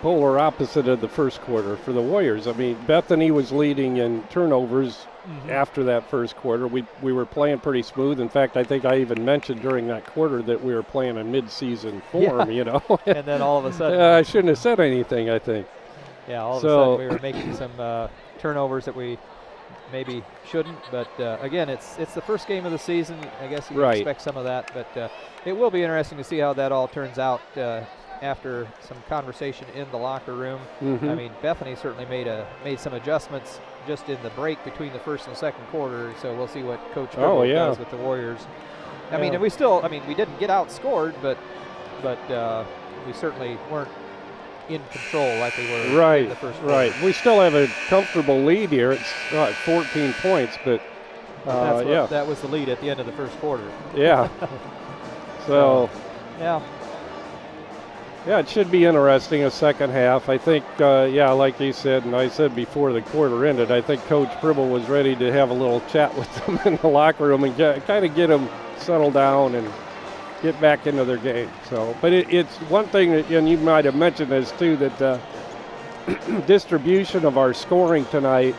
polar opposite of the first quarter for the Warriors. I mean, Bethany was leading in turnovers after that first quarter. We were playing pretty smooth. In fact, I think I even mentioned during that quarter that we were playing in mid-season form, you know. And then all of a sudden. I shouldn't have said anything, I think. Yeah, all of a sudden we were making some turnovers that we maybe shouldn't. But, again, it's the first game of the season. I guess you would expect some of that. But it will be interesting to see how that all turns out after some conversation in the locker room. I mean, Bethany certainly made some adjustments just in the break between the first and second quarter, so we'll see what Coach Gribble does with the Warriors. I mean, and we didn't get outscored, but we certainly weren't in control like we were in the first quarter. Right. We still have a comfortable lead here. It's 14 points, but that was the lead at the end of the first quarter. Yeah. So. Yeah, it should be interesting, a second half. I think, like you said, and I said before the quarter ended, I think Coach Pribble was ready to have a little chat with them in the locker room and kind of get them settled down and get back into their game. So, but it's one thing that, and you might have mentioned this too, that distribution of our scoring tonight,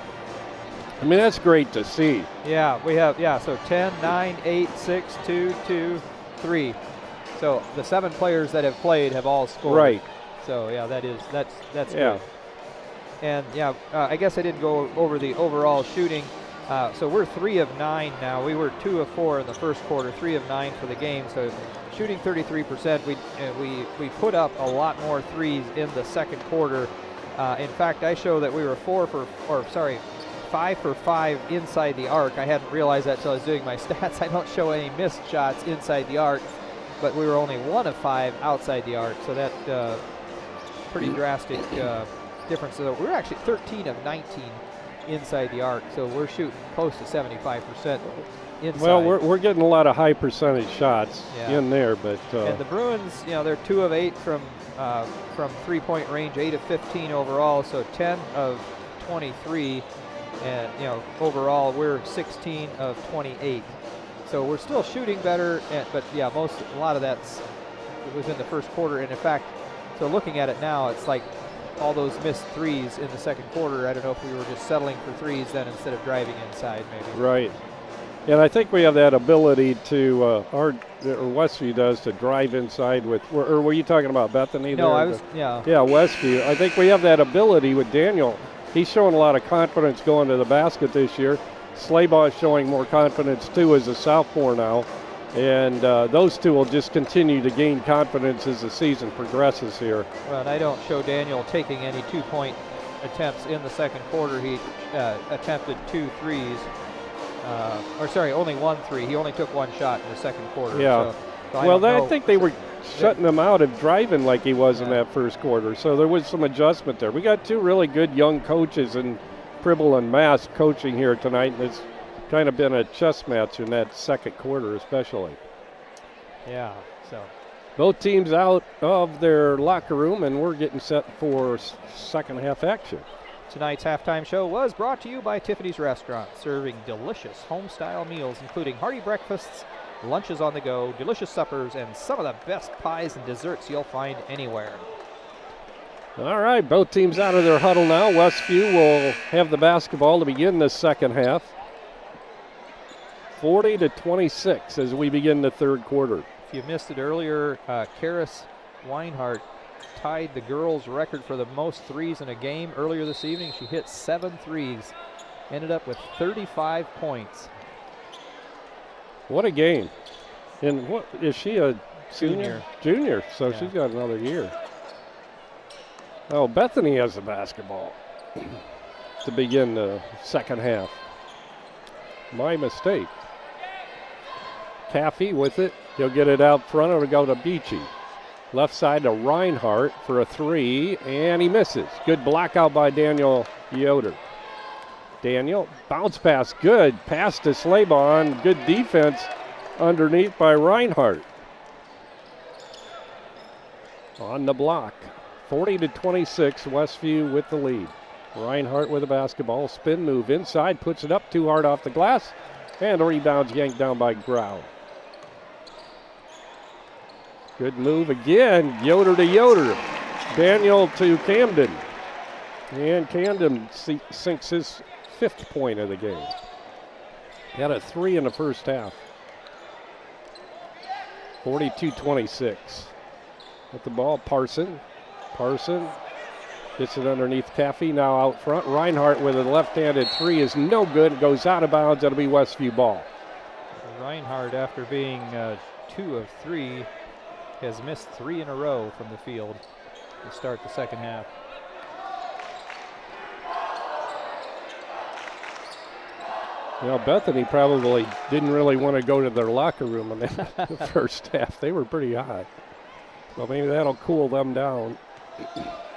I mean, that's great to see. Yeah, we have, so 10, 9, 8, 6, 2, 2, 3. So the 7 players that have played have all scored. Right. So that's good. And I guess I didn't go over the overall shooting. So we're 3 of 9 now. We were 2 of 4 in the first quarter, 3 of 9 for the game. So shooting 33%. We put up a lot more threes in the second quarter. In fact, I show that we were 5 for 5 inside the arc. I hadn't realized that until I was doing my stats. I don't show any missed shots inside the arc, but we were only 1 of 5 outside the arc. So that pretty drastic difference. So we're actually 13 of 19 inside the arc. So we're shooting close to 75% inside. Well, we're getting a lot of high percentage shots in there, but and the Bruins, they're 2 of 8 from 3-point range, 8 of 15 overall. So 10 of 23. And overall we're 16 of 28, so we're still shooting better. But a lot of that's was in the first quarter. And in fact, so looking at it now, it's like all those missed threes in the second quarter. I don't know if we were just settling for threes then instead of driving inside, maybe. Right. And I think we have that ability to Westview does to drive inside with. Or were you talking about Bethany? No, there? I was. Yeah, Westview. I think we have that ability with Daniel. He's showing a lot of confidence going to the basket this year. Slaybaugh showing more confidence too as a sophomore now. And those two will just continue to gain confidence as the season progresses here. Well, and I don't show Daniel taking any 2-point attempts in the second quarter. He attempted 2 threes. Only 1 3. He only took 1 shot in the second quarter. Yeah. So I think they were shutting him out of driving like he was in that first quarter. So there was some adjustment there. We got 2 really good young coaches in Pribble and Mass coaching here tonight. And it's kind of been a chess match in that second quarter especially. Yeah, so. Both teams out of their locker room, and we're getting set for second half action. Tonight's halftime show was brought to you by Tiffany's Restaurant, serving delicious home-style meals, including hearty breakfasts, lunches on the go, delicious suppers, and some of the best pies and desserts you'll find anywhere. All right, both teams out of their huddle now. Westview will have the basketball to begin the second half. 40-26 as we begin the third quarter. If you missed it earlier, Karis Weinhardt tied the girls' record for the most threes in a game earlier this evening. She hit 7 threes, ended up with 35 points. What a game. And what is she, a senior? Junior, so yeah. She's got another year. Oh, Bethany has the basketball to begin the second half. My mistake. Caffey with it. He'll get it out front. It'll go to Beachy. Left side to Reinhardt for a 3, and he misses. Good block out by Daniel Yoder. Daniel, bounce pass, good. Pass to Slaybaugh, good defense underneath by Reinhardt. On the block. 40-26, Westview with the lead. Reinhardt with the basketball. Spin move inside, puts it up too hard off the glass, and the rebound's yanked down by Grau. Good move again, Yoder to Yoder. Daniel to Camden. And Camden sinks his 5th point of the game. He had a 3 in the first half. 42-26. With the ball, Parson. Parson gets it underneath Caffey, now out front. Reinhardt with a left-handed 3 is no good. It goes out of bounds. That'll be Westview ball. Reinhardt, after being 2 of 3, has missed 3 in a row from the field to start the second half. Well, Bethany probably didn't really want to go to their locker room in the first half. They were pretty hot. So maybe that'll cool them down.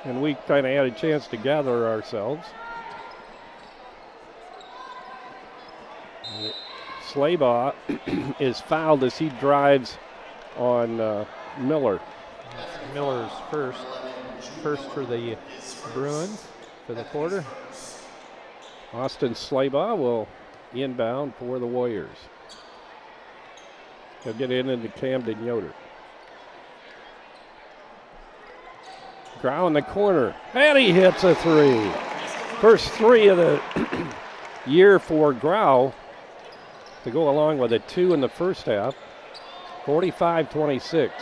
And we kind of had a chance to gather ourselves. Slaybaugh is fouled as he drives on Miller. That's Miller's first for the Bruins for the quarter. Austin Slaybaugh will inbound for the Warriors. He'll get in into Camden Yoder. Grau in the corner, and he hits a 3. First 3 of the year for Grau to go along with a 2 in the first half. 45-26.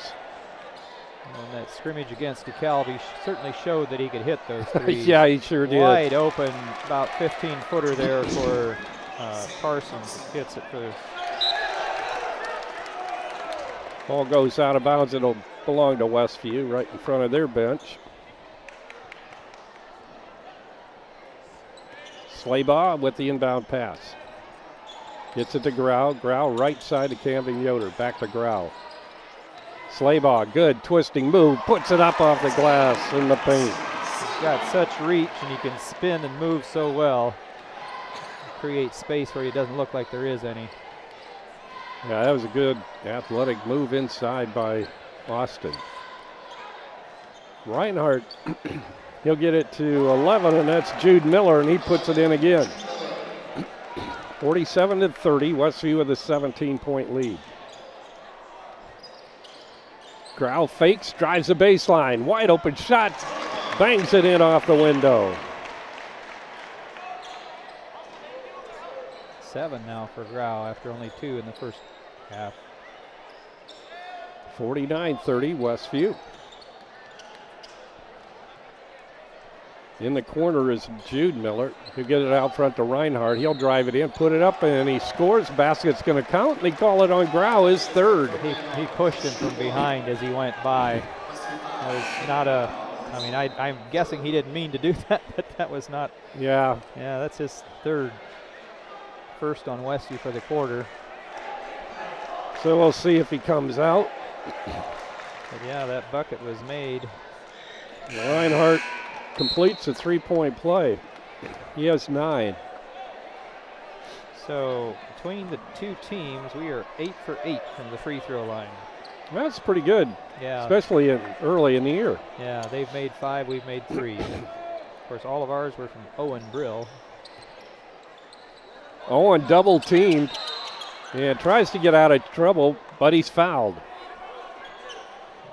And that scrimmage against DeKalb, he certainly showed that he could hit those 3s. Yeah, he sure did. Wide open, about 15-footer there for Parsons. Hits it for. Ball goes out of bounds. It'll belong to Westview right in front of their bench. Slaybaugh with the inbound pass. Gets it to Grau. Grau right side to Camden Yoder. Back to Grau. Slaybaugh, good twisting move. Puts it up off the glass in the paint. He's got such reach, and he can spin and move so well. Create space where he doesn't look like there is any. Yeah, that was a good athletic move inside by Austin. Reinhardt, he'll get it to 11, and that's Jude Miller, and he puts it in again. 47-30, Westview with a 17-point lead. Grau fakes, drives the baseline, wide open shot, bangs it in off the window. 7 now for Grau after only 2 in the first half. 49-30, Westview. In the corner is Jude Miller. He'll get it out front to Reinhardt. He'll drive it in, put it up, and he scores. Basket's going to count, and they call it on Grau, his third. He pushed him from behind as he went by. That was not a, I mean, I'm guessing he didn't mean to do that, but that was not. Yeah. Yeah, that's his third. First on Westview for the quarter. So we'll see if he comes out. But yeah, that bucket was made. Reinhardt completes a three-point play. He has 9. So between the two teams, we are 8 for 8 from the free throw line. That's pretty good. Yeah. Especially early in the year. Yeah, they've made 5, we've made 3. Of course, all of ours were from Owen Brill. Owen double teamed and tries to get out of trouble, but he's fouled.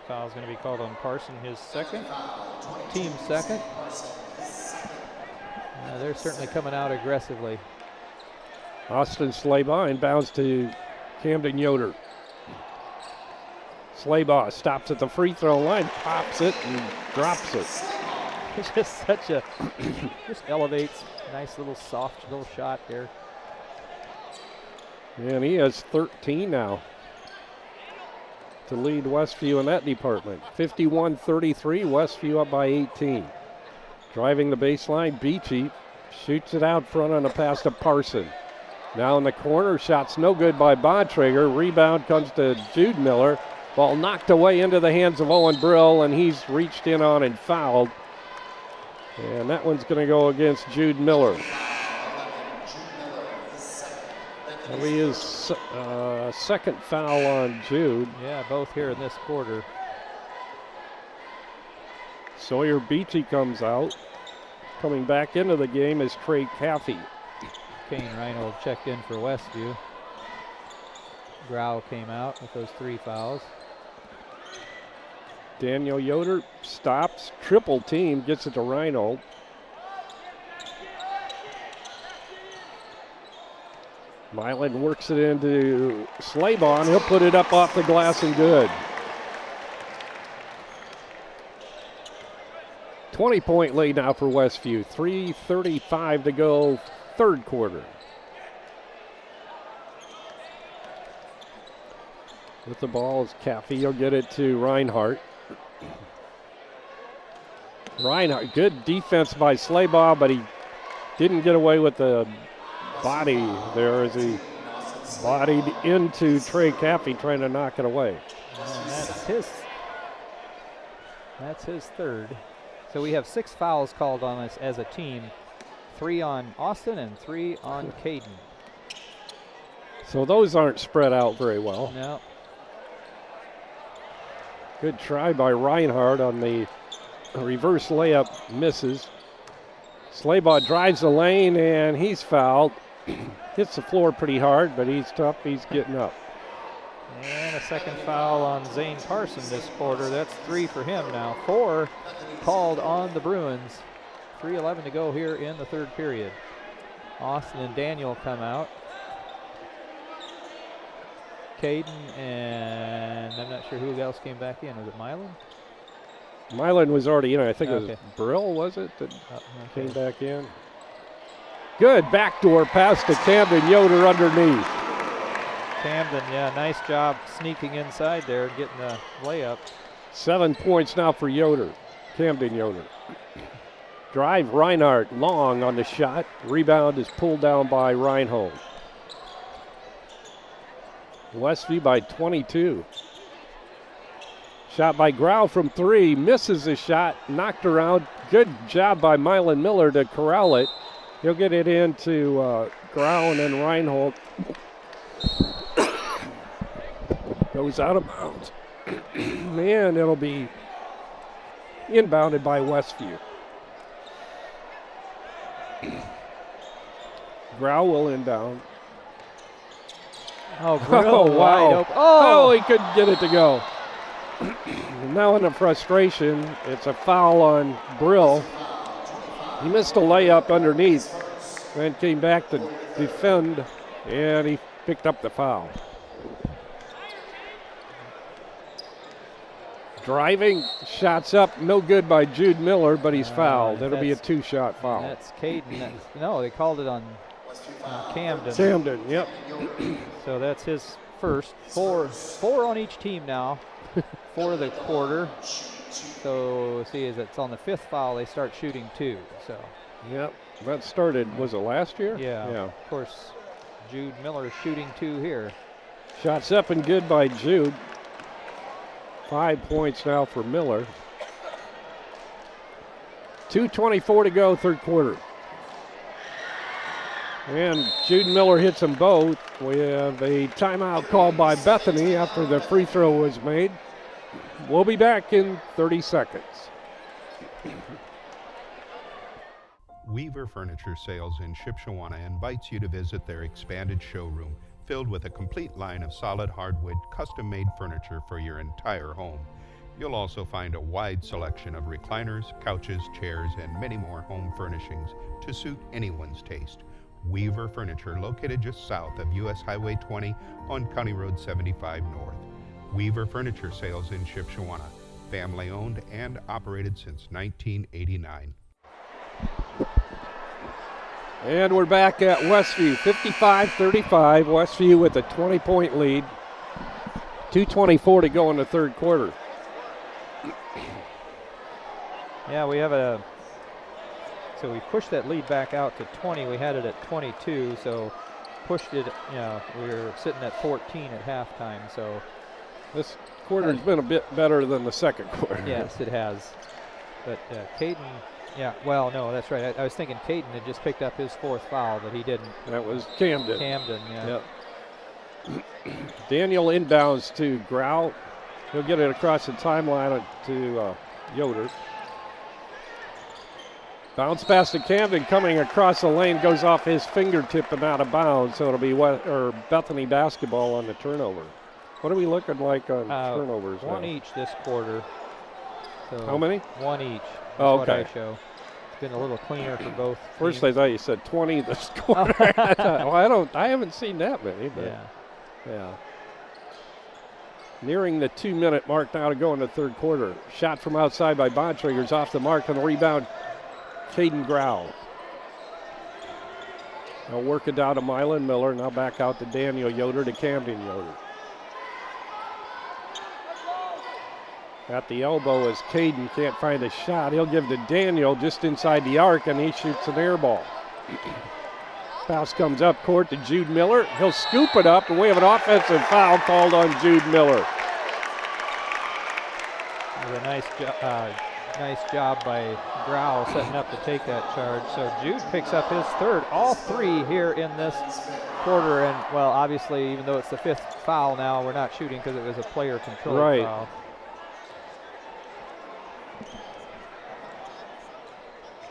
Foul's going to be called on Parson, his second, team second. They're certainly coming out aggressively. Austin Slabaugh inbounds to Camden Yoder. Slabaugh stops at the free throw line, pops it, and drops it. It's just such a, just elevates. Nice little soft little shot there. And he has 13 now to lead Westview in that department. 51-33, Westview up by 18. Driving the baseline, Beachy shoots it out front on a pass to Parson. Now in the corner, shot's no good by Bontrager. Rebound comes to Jude Miller. Ball knocked away into the hands of Owen Brill, and he's reached in on and fouled. And that one's going to go against Jude Miller. That'll be his second foul on Jude. Yeah, both here in this quarter. Sawyer Beachy comes out. Coming back into the game is Trey Caffey. Kane Reinhold checked in for Westview. Grau came out with those 3 fouls. Daniel Yoder stops, triple team, gets it to Reinhold. Milan works it into Slabaugh, and he'll put it up off the glass and good. 20-point lead now for Westview. 3:35 to go, third quarter. With the ball is Caffey. He'll get it to Reinhardt. Reinhardt, good defense by Slabaugh, but he didn't get away with the body there as he bodied into Trey Caffey trying to knock it away. And that's his third. So we have 6 fouls called on us as a team. 3 on Austin and 3 on Caden. So those aren't spread out very well. No. Good try by Reinhardt on the reverse layup, misses. Slabaugh drives the lane and he's fouled. Hits the floor pretty hard, but he's tough. He's getting up. And a second foul on Zane Parson this quarter. That's 3 for him now. 4 called on the Bruins. 3:11 to go here in the third period. Austin and Daniel come out. Caden and I'm not sure who else came back in. Was it Milan? Milan was already in. I think it was Brill, was it, that came back in? Good backdoor pass to Camden Yoder underneath. Camden, yeah, nice job sneaking inside there and getting the layup. 7 points now for Yoder, Camden Yoder. Drive, Reinhardt, long on the shot. Rebound is pulled down by Reinhold. Westview by 22. Shot by Grau from 3, misses the shot, knocked around. Good job by Milan Miller to corral it. He'll get it into Grau and then Reinhold. Goes out of bounds. Man, it'll be inbounded by Westview. Grau will inbound. Oh, Brill wow. wide open. Oh, he couldn't get it to go. Now in the frustration, it's a foul on Brill. He missed a layup underneath, then came back to defend, and he picked up the foul. Driving, shots up, no good by Jude Miller, but he's fouled. That'll be a 2-shot foul. That's Caden. No, they called it on Camden. Camden, yep. So that's his first. Four on each team now for the quarter. So see, as it's on the 5th foul, they start shooting 2. So. Yep, that started, was it last year? Yeah. Of course, Jude Miller shooting 2 here. Shots up and good by Jude. 5 points now for Miller. 2:24 to go, third quarter. And Jude Miller hits them both. We have a timeout called by Bethany after the free throw was made. We'll be back in 30 seconds. Weaver Furniture Sales in Shipshewana invites you to visit their expanded showroom filled with a complete line of solid hardwood, custom-made furniture for your entire home. You'll also find a wide selection of recliners, couches, chairs, and many more home furnishings to suit anyone's taste. Weaver Furniture, located just south of US Highway 20 on County Road 75 North. Weaver Furniture Sales in Shipshewana, family owned and operated since 1989. And we're back at Westview, 55-35. Westview with a 20-point lead. 2:24 to go in the third quarter. Yeah, we have so we pushed that lead back out to 20. We had it at 22, so pushed it, we were sitting at 14 at halftime. So this quarter's been a bit better than the second quarter. Yes, it has. But Caden, well, no, that's right. I was thinking Caden had just picked up his 4th foul, but he didn't. That was Camden. Yeah. Yep. Daniel inbounds to Grau. He'll get it across the timeline to Yoder. Bounce pass to Camden, coming across the lane, goes off his fingertip and out of bounds, so it'll be Bethany basketball on the turnover. What are we looking like on turnovers now? 1 each this quarter. So how many? 1 each. Oh, okay. okay. What I show. It's been a little cleaner for both First teams. I thought you said 20 this quarter. Well, I haven't seen that many. But yeah. Nearing the 2-minute mark now to go in the third quarter. Shot from outside by Bontrager's off the mark on the rebound. Caden Grau. Now work it down to Mylan Miller. Now back out to Daniel Yoder to Camden Yoder. At the elbow as Caden can't find a shot. He'll give to Daniel just inside the arc, and he shoots an air ball. Pass comes up court to Jude Miller. He'll scoop it up, and we have an offensive foul called on Jude Miller. It was a nice job by Grau setting up to take that charge. So Jude picks up his 3rd, all 3 here in this quarter. And, well, obviously, even though it's the 5th foul now, we're not shooting because it was a player-controlled foul.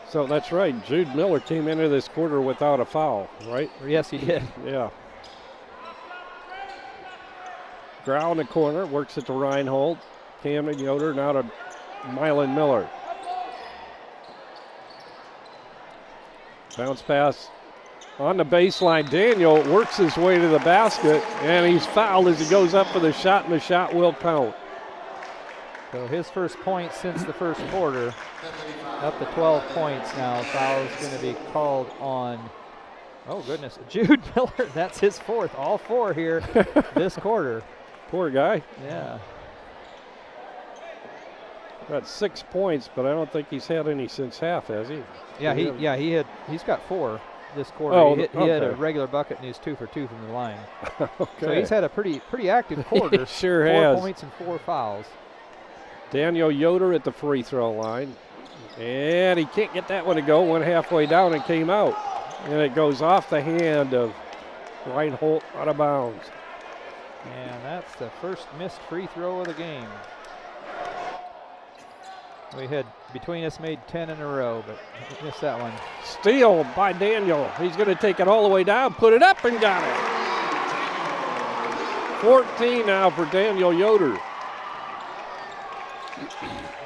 So that's right. Jude Miller came into this quarter without a foul, right? Yes, he did. Yeah. Grau in the corner, works it to Reinhold. Camden Yoder now to Mylan Miller. Bounce pass on the baseline. Daniel works his way to the basket, and he's fouled as he goes up for the shot, and the shot will count. So his first point since the first quarter, up to 12 points now. Foul is going to be called on, oh goodness, Jude Miller. That's his 4th, all 4 here this quarter. Poor guy. Yeah. Got 6 points, but I don't think he's had any since half, has he? Yeah, he's got 4 this quarter. Oh, he had a regular bucket and he's 2 for 2 from the line. Okay. So he's had a pretty active quarter. He sure 4 has. points and 4 fouls. Daniel Yoder at the free throw line. And he can't get that one to go. Went halfway down and came out. And it goes off the hand of Reinhold out of bounds. And that's the first missed free throw of the game. We had, between us, made 10 in a row, but missed that one. Steal by Daniel. He's going to take it all the way down, put it up, and got it. 14 now for Daniel Yoder.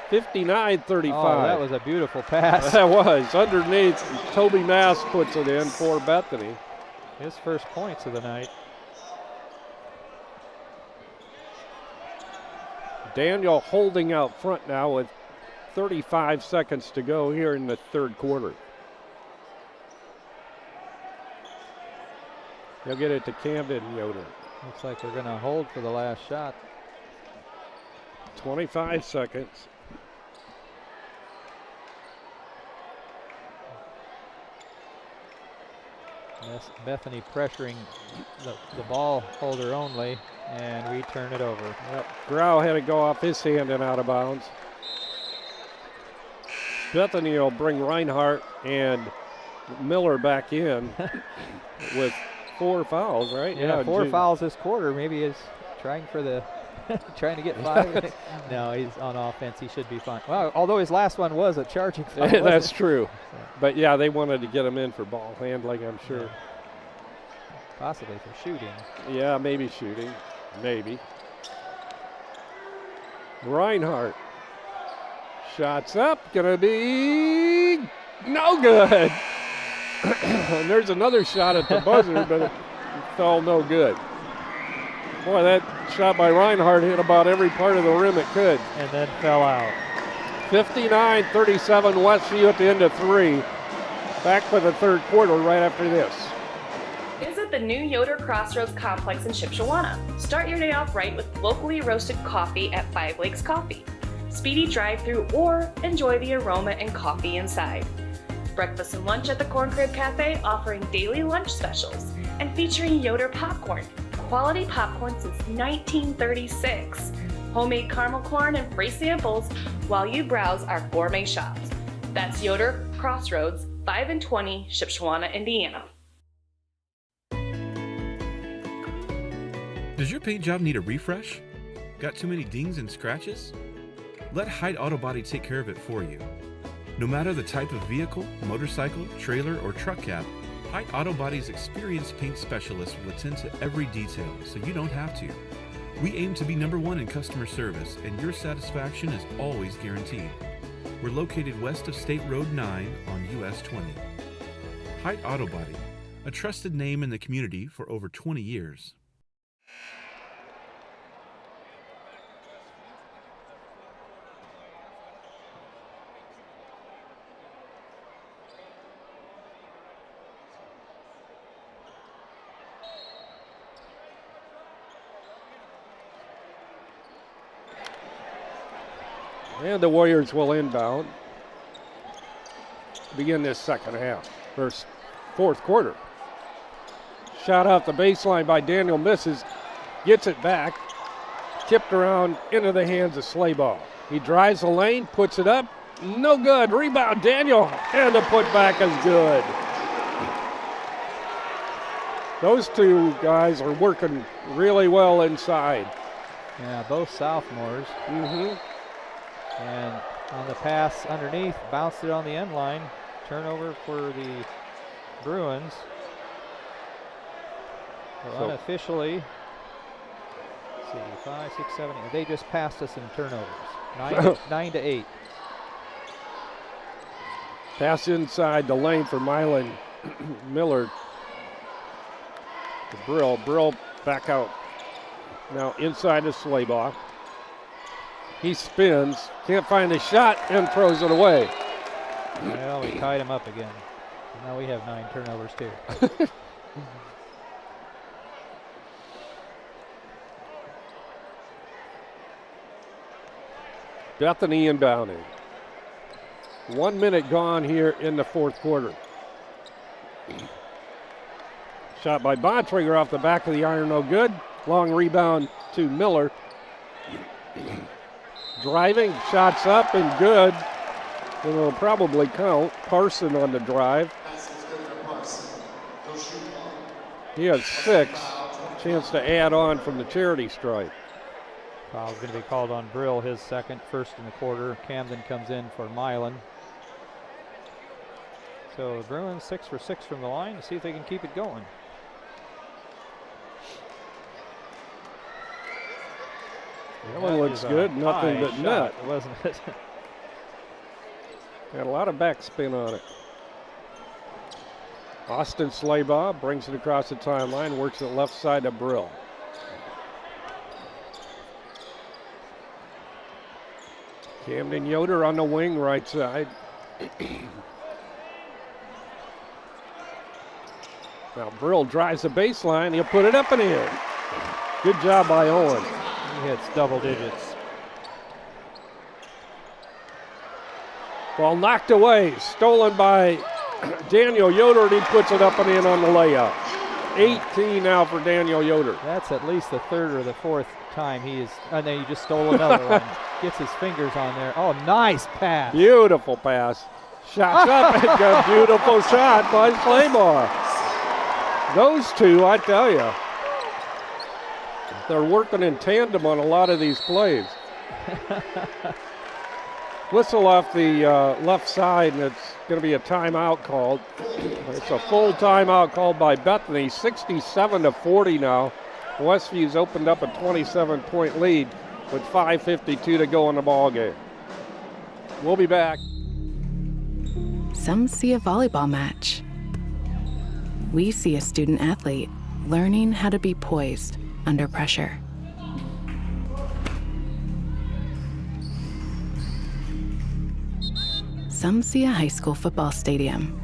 59-35. Oh, that was a beautiful pass. That was. Underneath, Toby Mass puts it in for Bethany. His first points of the night. Daniel holding out front now with 35 seconds to go here in the third quarter. He'll get it to Camden Yoder. Looks like we're going to hold for the last shot. 25 seconds. Bethany pressuring the ball holder only, and we turn it over. Yep. Grau had to go off his hand and out of bounds. Bethany will bring Reinhardt and Miller back in with 4 fouls, right? Yeah, 4 fouls this quarter. Maybe he's trying for the trying to get 5. No, he's on offense. He should be fine. Well, although his last one was a charging foul. That's true. But yeah, they wanted to get him in for ball handling, I'm sure. Yeah. Possibly for shooting. Yeah, maybe shooting. Maybe. Reinhardt. Shots up. Gonna be no good. And there's another shot at the buzzer, but it fell no good. Boy, that shot by Reinhardt hit about every part of the rim it could. And then fell out. 59-37 Westview at the end of 3. Back for the third quarter right after this. Visit the new Yoder Crossroads Complex in Shipshewana. Start your day off right with locally roasted coffee at 5 Lakes Coffee. Speedy drive-through or enjoy the aroma and coffee inside. Breakfast and lunch at the Corn Crib Cafe offering daily lunch specials and featuring Yoder popcorn. Quality popcorn since 1936. Homemade caramel corn and free samples while you browse our gourmet shops. That's Yoder Crossroads, 5 and 20, Shipshewana, Indiana. Does your paint job need a refresh? Got too many dings and scratches? Let Hyde Auto Body take care of it for you. No matter the type of vehicle, motorcycle, trailer, or truck cab, Hyde Auto Body's experienced paint specialists will attend to every detail so you don't have to. We aim to be #1 in customer service, and your satisfaction is always guaranteed. We're located west of State Road 9 on US 20. Hyde Auto Body, a trusted name in the community for over 20 years. And the Warriors will inbound. Begin this second half, fourth quarter. Shot off the baseline by Daniel, misses, gets it back, tipped around into the hands of Slayball. He drives the lane, puts it up, no good. Rebound, Daniel, and the putback is good. Those two guys are working really well inside. Yeah, both sophomores. Mm-hmm. And on the pass underneath, bounced it on the end line. Turnover for the Bruins. So unofficially, let's see, 5, 6, 7, 8. They just passed us in turnovers. 9 to 8. Pass inside the lane for Mylan Miller to Brill. Brill back out. Now inside to Slaybach. He spins, can't find the shot, and throws it away. Well, we tied him up again. Now we have 9 turnovers too. Bethany inbounding. 1 minute gone here in the fourth quarter. Shot by Bontrager off the back of the iron, no good. Long rebound to Miller. Driving, shots up and good. And it'll probably count. Parson on the drive. He has 6. Chance to add on from the charity stripe. Foul's going to be called on Brill, his second, first in the quarter. Camden comes in for Mylan. So the Bruins 6 for 6 from the line to see if they can keep it going. That one looks good, nothing but net. Wasn't it? Got a lot of backspin on it. Austin Slaybaugh brings it across the timeline, works it left side of Brill. Camden Yoder on the wing right side. Now Brill drives the baseline. He'll put it up and in. Good job by Owen. He hits double digits. Ball knocked away, stolen by Daniel Yoder, and he puts it up and in on the layup. 18 now for Daniel Yoder. That's at least the third or the fourth time and then he just stole another one. Gets his fingers on there. Oh, nice pass. Beautiful pass. Shots up and a beautiful shot by Slaybaugh. Those two, I tell you, they're working in tandem on a lot of these plays. Whistle off the left side, and it's going to be a timeout called. It's a full timeout called by Bethany, 67-40 now. Westview's opened up a 27-point lead with 5:52 to go in the ball game. We'll be back. Some see a volleyball match. We see a student athlete learning how to be poised under pressure. Some see a high school football stadium.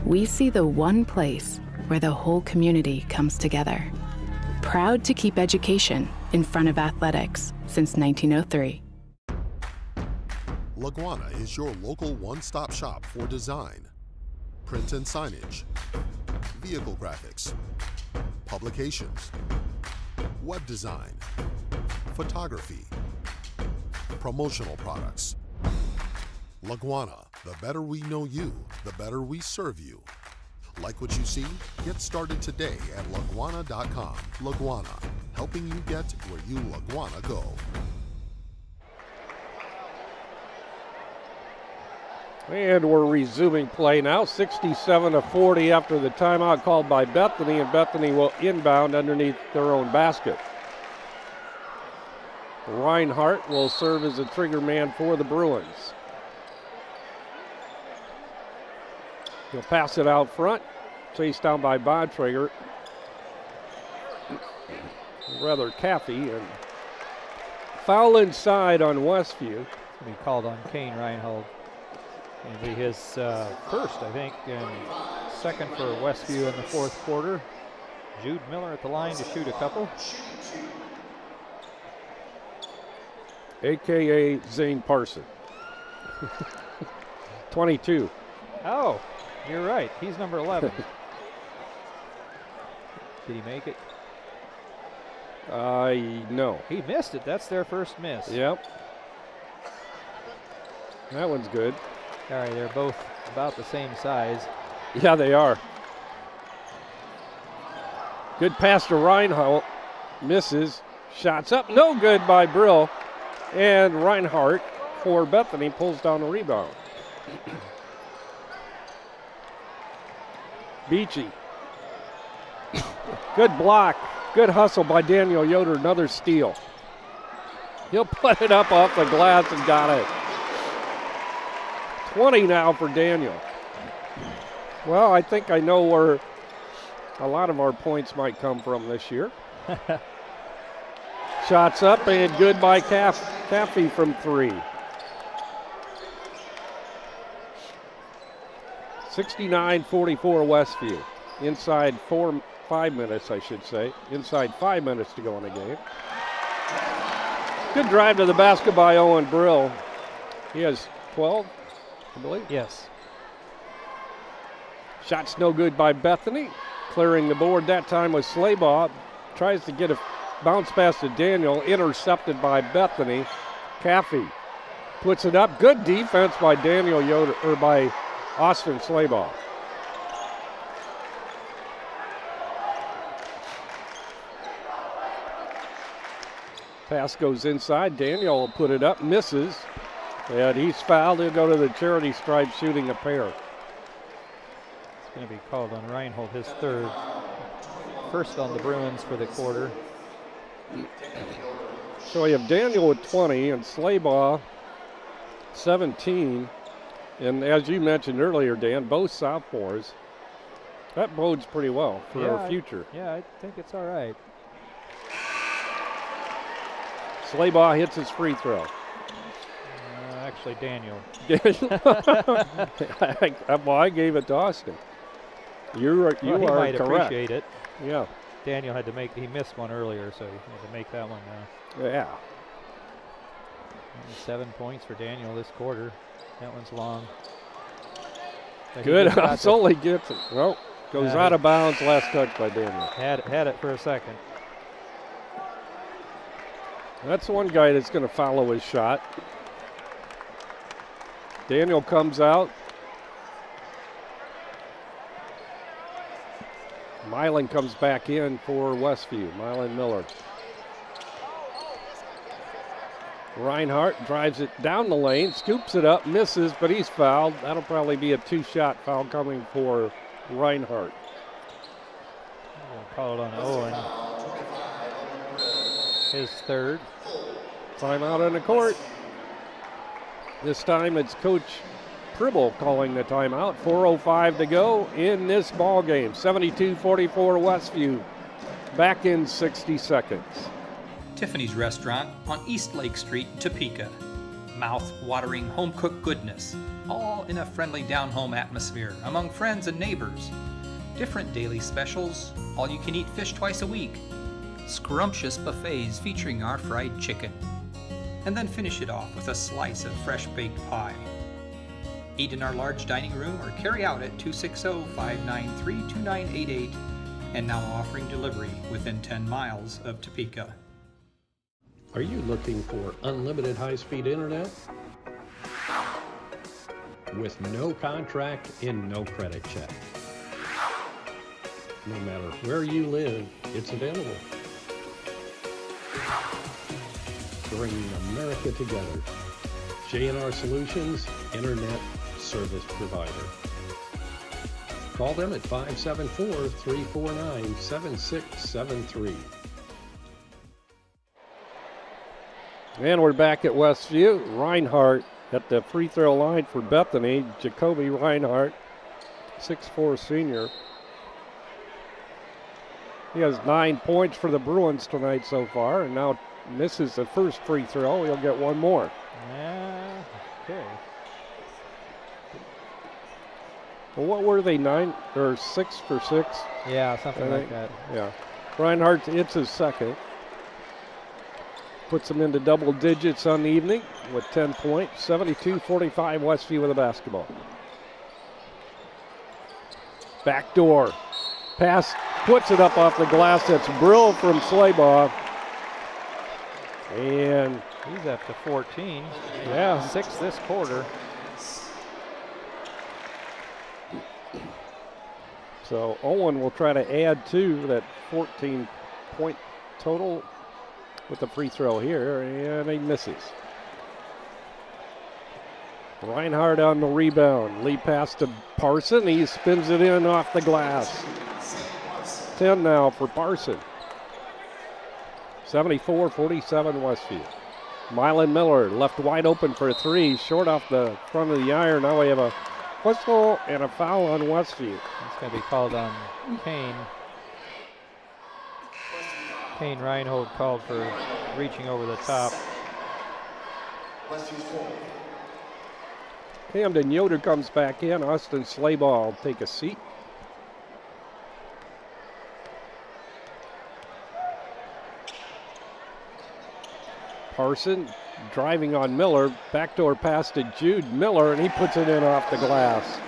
We see the one place where the whole community comes together. Proud to keep education in front of athletics since 1903. LaGwana is your local one-stop shop for design, print and signage, vehicle graphics, publications, web design, photography, promotional products. LaGwana, the better we know you, the better we serve you. Like what you see? Get started today at LaGwana.com. LaGwana, helping you get where you LaGwana go. And we're resuming play now, 67-40 after the timeout called by Bethany, and Bethany will inbound underneath their own basket. Reinhardt will serve as a trigger man for the Bruins. He'll pass it out front, chased down by Bontrager. Rather Caffey, and foul inside on Westview. Be called on Kane Reinhold. It'll be his first, I think, and second for Westview in the fourth quarter. Jude Miller at the line to shoot a couple. AKA Zane Parson. 22. Oh, you're right. He's number 11. Did he make it? No. He missed it. That's their first miss. Yep. That one's good. All right, they're both about the same size. Yeah, they are. Good pass to Reinhardt. Misses. Shots up. No good by Brill. And Reinhardt for Bethany pulls down the rebound. Beachy. Good block. Good hustle by Daniel Yoder. Another steal. He'll put it up off the glass and got it. 20 now for Daniel. Well, I think I know where a lot of our points might come from this year. Shots up and good by Caffey from three. 69-44 Westview. Inside 5 minutes, I should say. Inside 5 minutes to go in the game. Good drive to the basket by Owen Brill. He has 12, I believe. Yes. Shot's no good by Bethany. Clearing the board that time was Slaybaugh. Tries to get a bounce pass to Daniel. Intercepted by Bethany. Caffey puts it up. Good defense by Daniel Yoder, or by Austin Slaybaugh. Pass goes inside. Daniel will put it up. Misses. And he's fouled. He'll go to the charity stripe shooting a pair. It's going to be called on Reinhold, his third. First on the Bruins for the quarter. So we have Daniel with 20 and Slaybaugh 17. And as you mentioned earlier, Dan, both sophomores. That bodes pretty well for our future. Yeah, I think it's all right. Slaybaugh hits his free throw. Actually, Daniel. I gave it to Austin. You are he might correct. Appreciate it. Yeah. Daniel had to he missed one earlier, so he had to make that one now. Yeah. 7 points for Daniel this quarter. That one's long. But good. Solly gets it. Well, goes out of bounds. Last touch by Daniel. Had it for a second. That's one guy that's going to follow his shot. Daniel comes out. Milan comes back in for Westview. Milan Miller. Reinhardt drives it down the lane, scoops it up, misses, but he's fouled. That'll probably be a 2-shot foul coming for Reinhardt. We'll call it on Owen. His third. Timeout on the court. This time it's Coach Pribble calling the timeout. 4:05 to go in this ball game. 72-44 Westview. Back in 60 seconds. Tiffany's Restaurant on East Lake Street, Topeka. Mouth-watering home-cooked goodness, all in a friendly down-home atmosphere among friends and neighbors. Different daily specials, all-you-can-eat fish twice a week. Scrumptious buffets featuring our fried chicken. And then finish it off with a slice of fresh-baked pie. Eat in our large dining room or carry out at 260-593-2988, and now offering delivery within 10 miles of Topeka. Are you looking for unlimited high-speed internet? With no contract and no credit check. No matter where you live, it's available. Bringing America together. J&R Solutions, Internet Service Provider. Call them at 574-349-7673. And we're back at Westview. Reinhardt at the free throw line for Bethany. Jacoby Reinhardt, 6'4" senior. He has 9 points for the Bruins tonight so far, and now misses the first free throw. He'll get one more. Okay. Well, what were they, 9 or 6 for 6? Yeah, something like that. Yeah. Reinhardt hits his second. Puts them into double digits on the evening with 10 points. 72-45 Westview with the basketball. Backdoor. Pass, puts it up off the glass. That's Brill from Slaybaugh. And he's up to 14. Yeah. 6 this quarter. So Owen will try to add to that 14-point total with the free throw here, and he misses. Reinhardt on the rebound. Lead pass to Parson. He spins it in off the glass. 10 now for Parson. 74-47 Westview. Milan Miller left wide open for a 3. Short off the front of the iron. Now we have a whistle and a foul on Westview. It's going to be called on Kane. Kane Reinhold called for reaching over the top. Camden Yoder comes back in. Austin Slaybaugh will take a seat. Parson driving on Miller. Backdoor pass to Jude Miller, and he puts it in off the glass.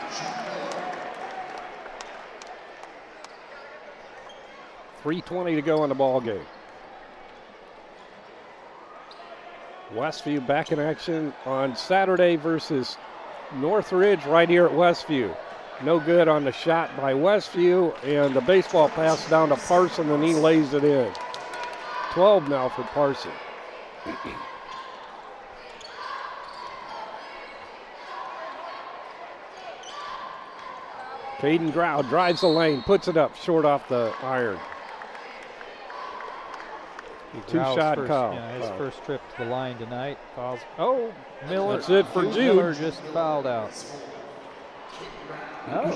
.320 to go in the ball game. Westview back in action on Saturday versus Northridge right here at Westview. No good on the shot by Westview, and the baseball pass down to Parson, and he lays it in. 12 now for Parson. Caden Grau drives the lane, puts it up short off the iron. Two-shot call. Yeah, his first trip to the line tonight. Fouls. Oh, Miller. That's it for Jude. Miller just fouled out. Oh.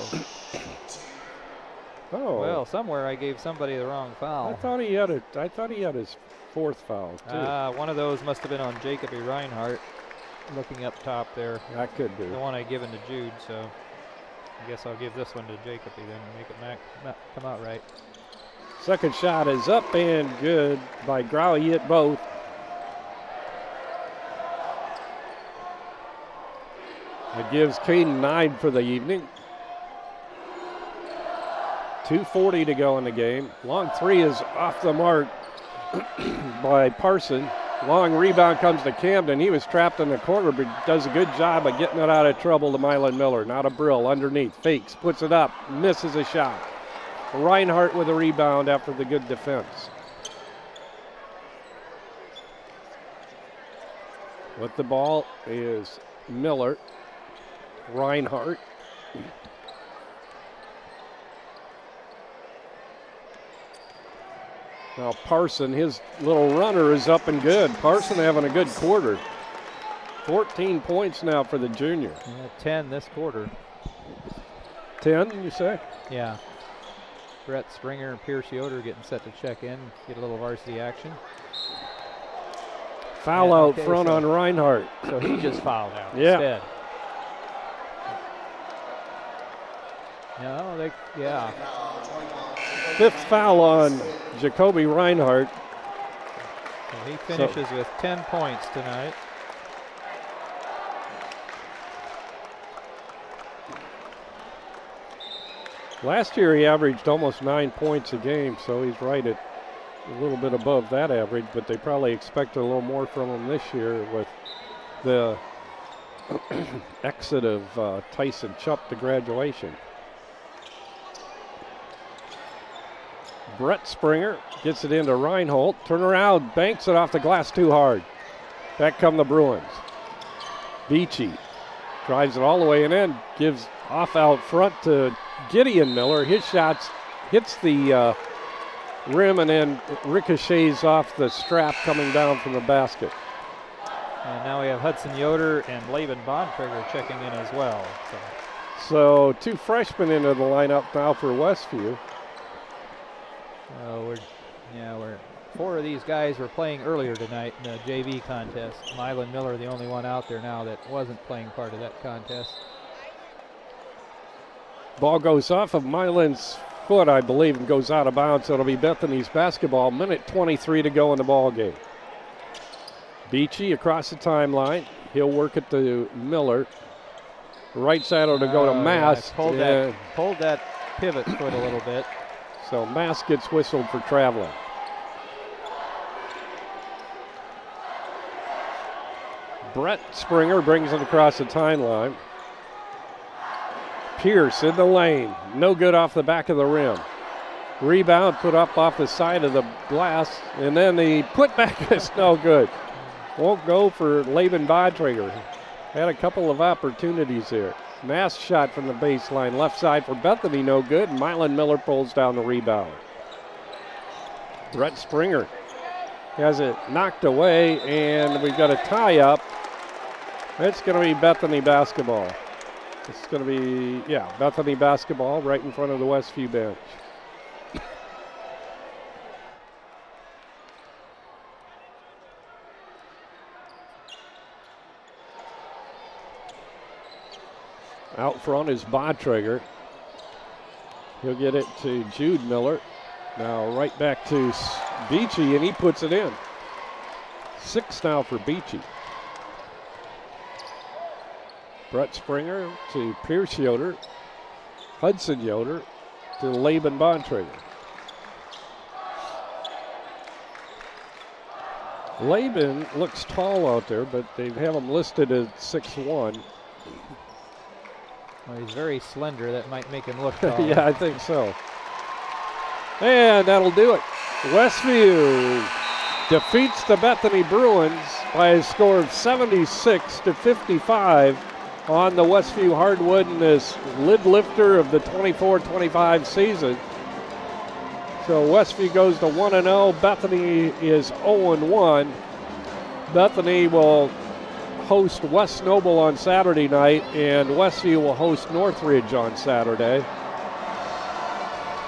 Oh. Well, somewhere I gave somebody the wrong foul. I thought he had his 4th foul, too. One of those must have been on Jacoby Reinhardt, looking up top there. That could be. The one I given to Jude, so I guess I'll give this one to Jacoby then and make it come out right. Second shot is up and good by Grau. He hit both. It gives Caden 9 for the evening. 2:40 to go in the game. Long 3 is off the mark by Parson. Long rebound comes to Camden. He was trapped in the corner, but does a good job of getting it out of trouble to Mylan Miller. Now to Brill underneath. Fakes, puts it up, misses a shot. Reinhardt with a rebound after the good defense. With the ball is Miller. Reinhardt. Now Parson, his little runner is up and good. Parson having a good quarter. 14 points now for the junior. 10 this quarter. 10, you say? Yeah. Brett Springer and Pierce Yoder getting set to check in, get a little varsity action. Foul out front on Reinhardt. So he just fouled out instead. No, yeah. 5th foul on Jacoby Reinhardt. So he finishes with 10 points tonight. Last year he averaged almost 9 points a game, so he's right at a little bit above that average, but they probably expect a little more from him this year with the exit of Tyson Chupp to graduation. Brett Springer gets it into Reinhold. Turn around, banks it off the glass too hard. Back come the Bruins. Beachy drives it all the way and in, gives off out front to Gideon Miller. His shots hits the rim and then ricochets off the strap coming down from the basket. And now we have Hudson Yoder and Laban Bontrager checking in as well. So 2 freshmen into the lineup now for Westview. We're 4 of these guys were playing earlier tonight in the JV contest. Mylan Miller, the only one out there now that wasn't playing part of that contest. Ball goes off of Mylan's foot, I believe, and goes out of bounds. So it'll be Bethany's basketball. Minute 23 to go in the ball game. Beachy across the timeline. He'll work it to Miller. Right side to go to Mass. Yeah, pulled that pivot foot a little bit. So Mass gets whistled for traveling. Brett Springer brings it across the timeline. Pierce in the lane. No good off the back of the rim. Rebound put up off the side of the glass. And then the putback is no good. Won't go for Laban Bontrager. Had a couple of opportunities there. Mass shot from the baseline. Left side for Bethany, no good. Mylan Miller pulls down the rebound. Brett Springer has it knocked away, and we've got a tie-up. It's going to be Bethany basketball. It's going to be, Bethany basketball right in front of the Westview bench. Out front is Bontrager. He'll get it to Jude Miller. Now right back to Beachy, and he puts it in. 6 now for Beachy. Brett Springer to Pierce Yoder. Hudson Yoder to Laban Bontrager. Laban looks tall out there, but they have him listed as 6'1". Well, he's very slender. That might make him look tall. Yeah, I think so. And that'll do it. Westview defeats the Bethany Bruins by a score of 76-55 on the Westview hardwood in this lid lifter of the 24-25 season. So Westview goes to 1-0. Bethany is 0-1. Bethany will host West Noble on Saturday night, and Westview will host Northridge on Saturday.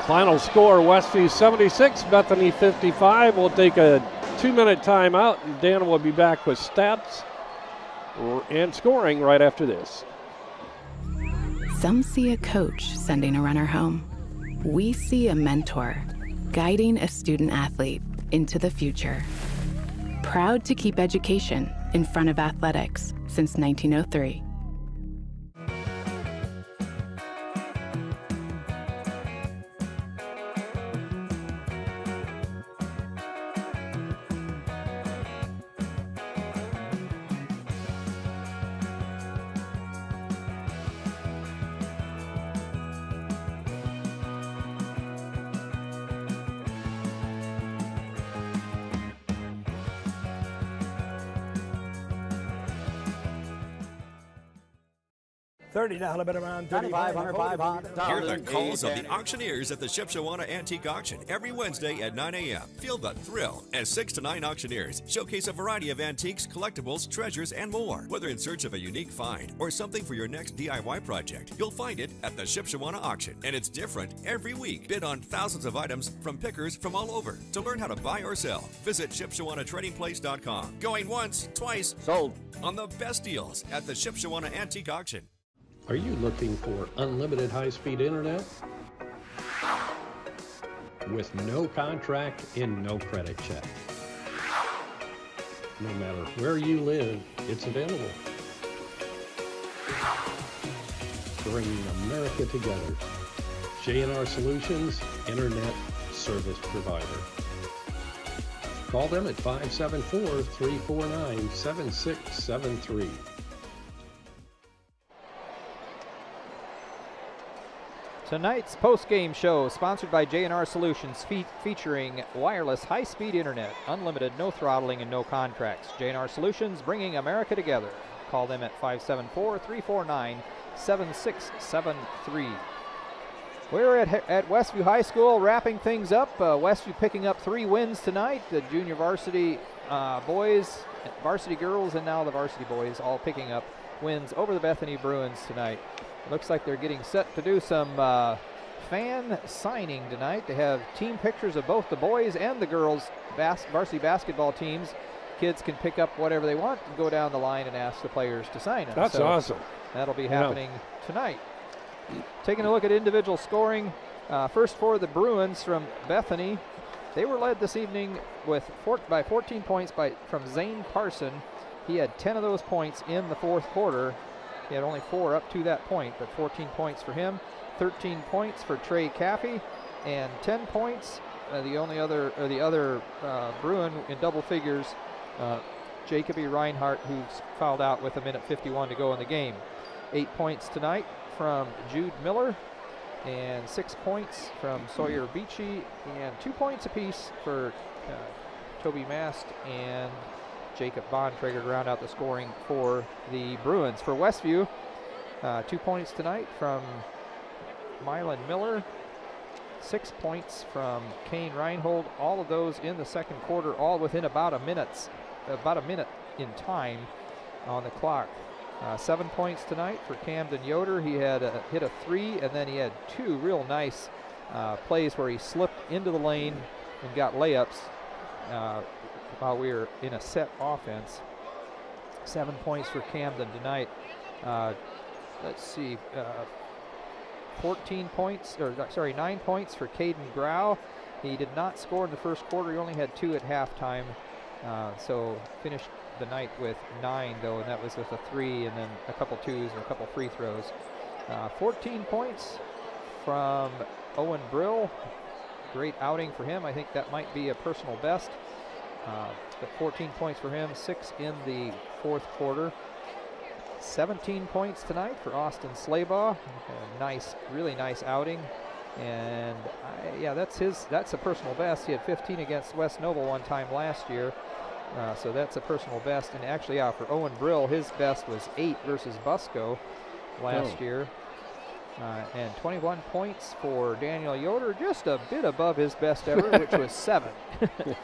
Final score, Westview 76, Bethany 55. We'll take a 2-minute timeout, and Dan will be back with stats and scoring right after this. Some see a coach sending a runner home. We see a mentor guiding a student athlete into the future. Proud to keep education in front of athletics since 1903. $30 bid around 95, 105, Hear the calls of the auctioneers at the Shipshewana Antique Auction every Wednesday at 9 a.m. Feel the thrill as 6 to 9 auctioneers showcase a variety of antiques, collectibles, treasures, and more. Whether in search of a unique find or something for your next DIY project, you'll find it at the Shipshewana Auction, and it's different every week. Bid on thousands of items from pickers from all over. To learn how to buy or sell, visit ShipshewanATradingPlace.com. Going once, twice, sold on the best deals at the Shipshewana Antique Auction. Are you looking for unlimited high-speed internet? With no contract and no credit check. No matter where you live, it's available. Bringing America together. J&R Solutions, Internet Service Provider. Call them at 574-349-7673. Tonight's post-game show sponsored by J&R Solutions, featuring wireless high-speed internet, unlimited, no throttling, and no contracts. J&R Solutions, bringing America together. Call them at 574-349-7673. We're at Westview High School wrapping things up. Westview picking up 3 wins tonight. The junior varsity boys, varsity girls, and now the varsity boys all picking up wins over the Bethany Bruins tonight. Looks like they're getting set to do some fan signing tonight. They have team pictures of both the boys and the girls varsity basketball teams. Kids can pick up whatever they want and go down the line and ask the players to sign them. That's awesome. That'll be happening tonight. Taking a look at individual scoring. First for the Bruins from Bethany. They were led this evening by 14 points from Zane Parson. He had 10 of those points in the fourth quarter. He had only 4 up to that point, but 14 points for him. 13 points for Trey Caffey, and 10 points. The other Bruin in double figures, Jacoby Reinhardt, who's fouled out with 1:51 to go in the game. 8 points tonight from Jude Miller, and 6 points from Sawyer Beachy, and 2 points apiece for Toby Mast and Jacob Bontrager to round out the scoring for the Bruins. For Westview, 2 points tonight from Mylan Miller, 6 points from Kane Reinhold. All of those in the second quarter, all within about a minute in time on the clock. 7 points tonight for Camden Yoder. He had hit a 3, and then he had 2 real nice plays where he slipped into the lane and got layups while we were in a set offense. 7 points for Camden tonight. Let's see, 9 points for Caden Grau. He did not score in the first quarter. He only had 2 at halftime. So finished the night with 9 though, and that was with a 3 and then a couple 2s and a couple free throws. 14 points from Owen Brill. Great outing for him. I think that might be a personal best. But 14 points for him, 6 in the fourth quarter. 17 points tonight for Austin Slaybaugh. Really nice outing. And that's a personal best. He had 15 against West Noble one time last year. So that's a personal best. And actually, for Owen Brill, his best was 8 versus Busco last year. And 21 points for Daniel Yoder, just a bit above his best ever, which was 7.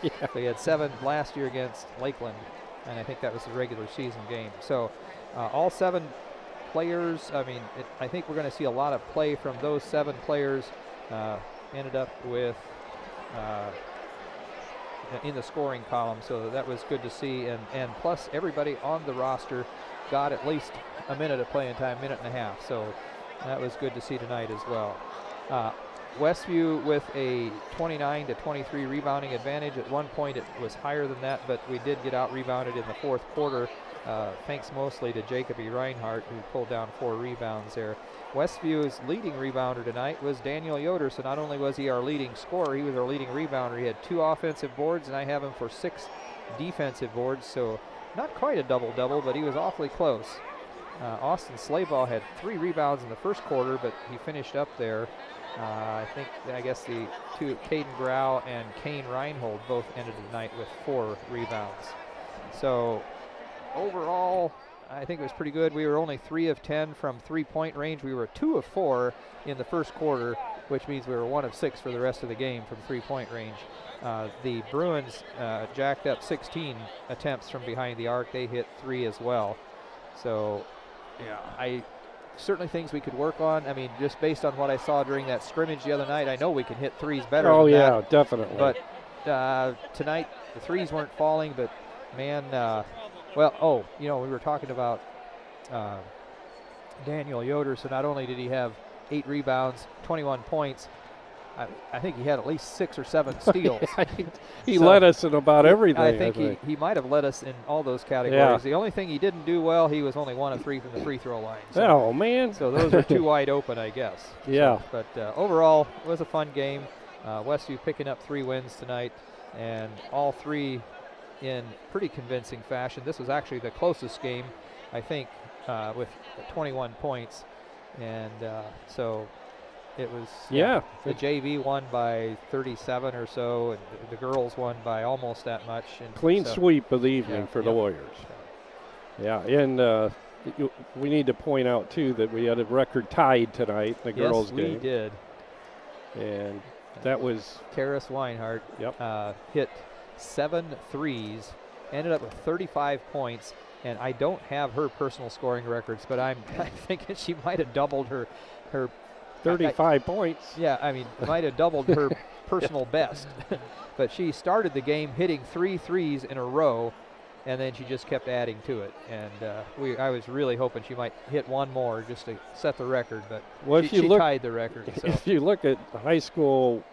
Yeah. So he had 7 last year against Lakeland, and I think that was the regular season game. So all 7 players, I think we're going to see a lot of play from those 7 players ended up with in the scoring column, so that was good to see. And plus, everybody on the roster got at least a minute of playing time, minute and a half. So that was good to see tonight as well. Westview with a 29-23 rebounding advantage. At one point it was higher than that, but we did get out rebounded in the fourth quarter, thanks mostly to Jacob E. Reinhardt, who pulled down 4 rebounds there. Westview's leading rebounder tonight was Daniel Yoder, so not only was he our leading scorer, he was our leading rebounder. He had 2 offensive boards, and I have him for 6 defensive boards, so not quite a double-double, but he was awfully close. Austin Slayball had 3 rebounds in the first quarter, but he finished up there. I guess the 2, Caden Grau and Kane Reinhold, both ended the night with 4 rebounds. So overall, I think it was pretty good. We were only 3 of 10 from 3-point range. We were 2 of 4 in the first quarter, which means we were 1 of 6 for the rest of the game from 3-point range. The Bruins jacked up 16 attempts from behind the arc. They hit 3 as well. So, yeah, certainly things we could work on. I mean, just based on what I saw during that scrimmage the other night, I know we can hit 3s better than that. Oh, yeah, definitely. But tonight, the 3s weren't falling, but, man, we were talking about Daniel Yoder, so not only did he have 8 rebounds, 21 points, I think he had at least 6 or 7 steals. He led us in about everything. I think he might have led us in all those categories. The only thing he didn't do well, he was only 1 of 3 from the free throw line. So, oh, man. So those are 2 wide open, I guess. Yeah. So, but overall, it was a fun game. Westview picking up 3 wins tonight, and all 3 in pretty convincing fashion. This was actually the closest game, I think, with 21 points. And so it was, the JV won by 37 or so, and the girls won by almost that much. And clean sweep of the evening for the Warriors. Yeah, and we need to point out, too, that we had a record tied tonight in the girls' game. Yes, we did. And that was Karis Weinhardt hit 7 threes, ended up with 35 points, and I don't have her personal scoring records, but I'm thinking she might have doubled her 35 points. Yeah, I mean, might have doubled her personal best. But she started the game hitting 3 threes in a row, and then she just kept adding to it. And I was really hoping she might hit 1 more just to set the record, but she tied the record. So. If you look at high school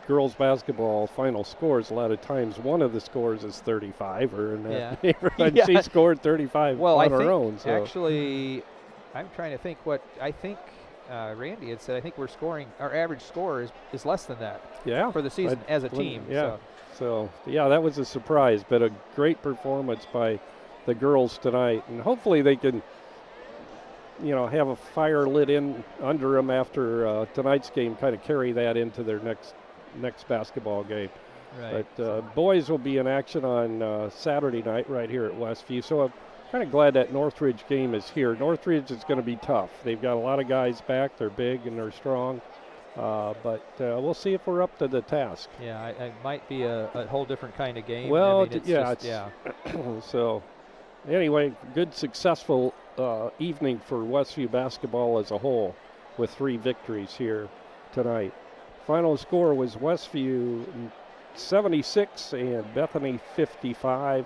girls basketball final scores, a lot of times one of the scores is 35 or in that neighborhood. She scored 35 on her own. So. Actually, I'm trying to think what I think Randy had said. I think our average score is less than that for the season as a team. So, that was a surprise, but a great performance by the girls tonight. And hopefully they can, have a fire lit under them after tonight's game, kind of carry that into their next basketball game. Right. But boys will be in action on Saturday night right here at Westview. So I'm kind of glad that Northridge game is here. Northridge is going to be tough. They've got a lot of guys back. They're big and they're strong. But we'll see if we're up to the task. Yeah, it might be a whole different kind of game. Well, I mean, So anyway, good successful evening for Westview basketball as a whole with 3 victories here tonight. Final score was Westview 76 and Bethany 55.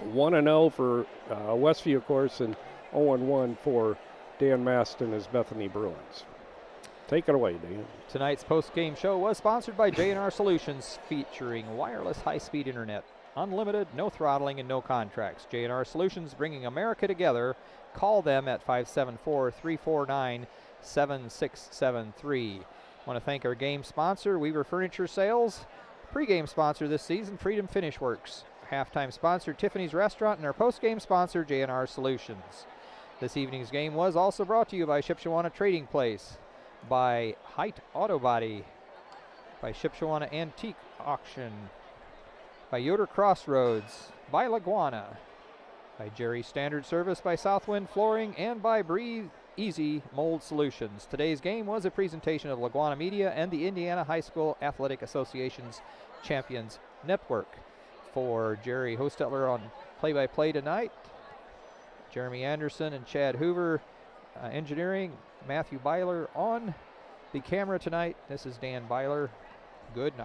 1-0 for Westview, of course, and 0-1 for Dan Maston as Bethany Bruins. Take it away, Dan. Tonight's post-game show was sponsored by J&R Solutions, featuring wireless high-speed internet, unlimited, no throttling, and no contracts. J&R Solutions, bringing America together. Call them at 574-349-7673. Want to thank our game sponsor, Weaver Furniture Sales. Pre-game sponsor this season, Freedom Finish Works. Halftime sponsor, Tiffany's Restaurant, and our post-game sponsor, J&R Solutions. This evening's game was also brought to you by Shipshewana Trading Place, by Height Auto Body, by Shipshewana Antique Auction, by Yoder Crossroads, by LaGwana, by Jerry Standard Service, by Southwind Flooring, and by Breathe Easy Mold Solutions. Today's game was a presentation of LaGwana Media and the Indiana High School Athletic Association's Champions Network. For Jerry Hostetler on play-by-play tonight, Jeremy Anderson and Chad Hoover engineering, Matthew Byler on the camera tonight, this is Dan Byler. Good night.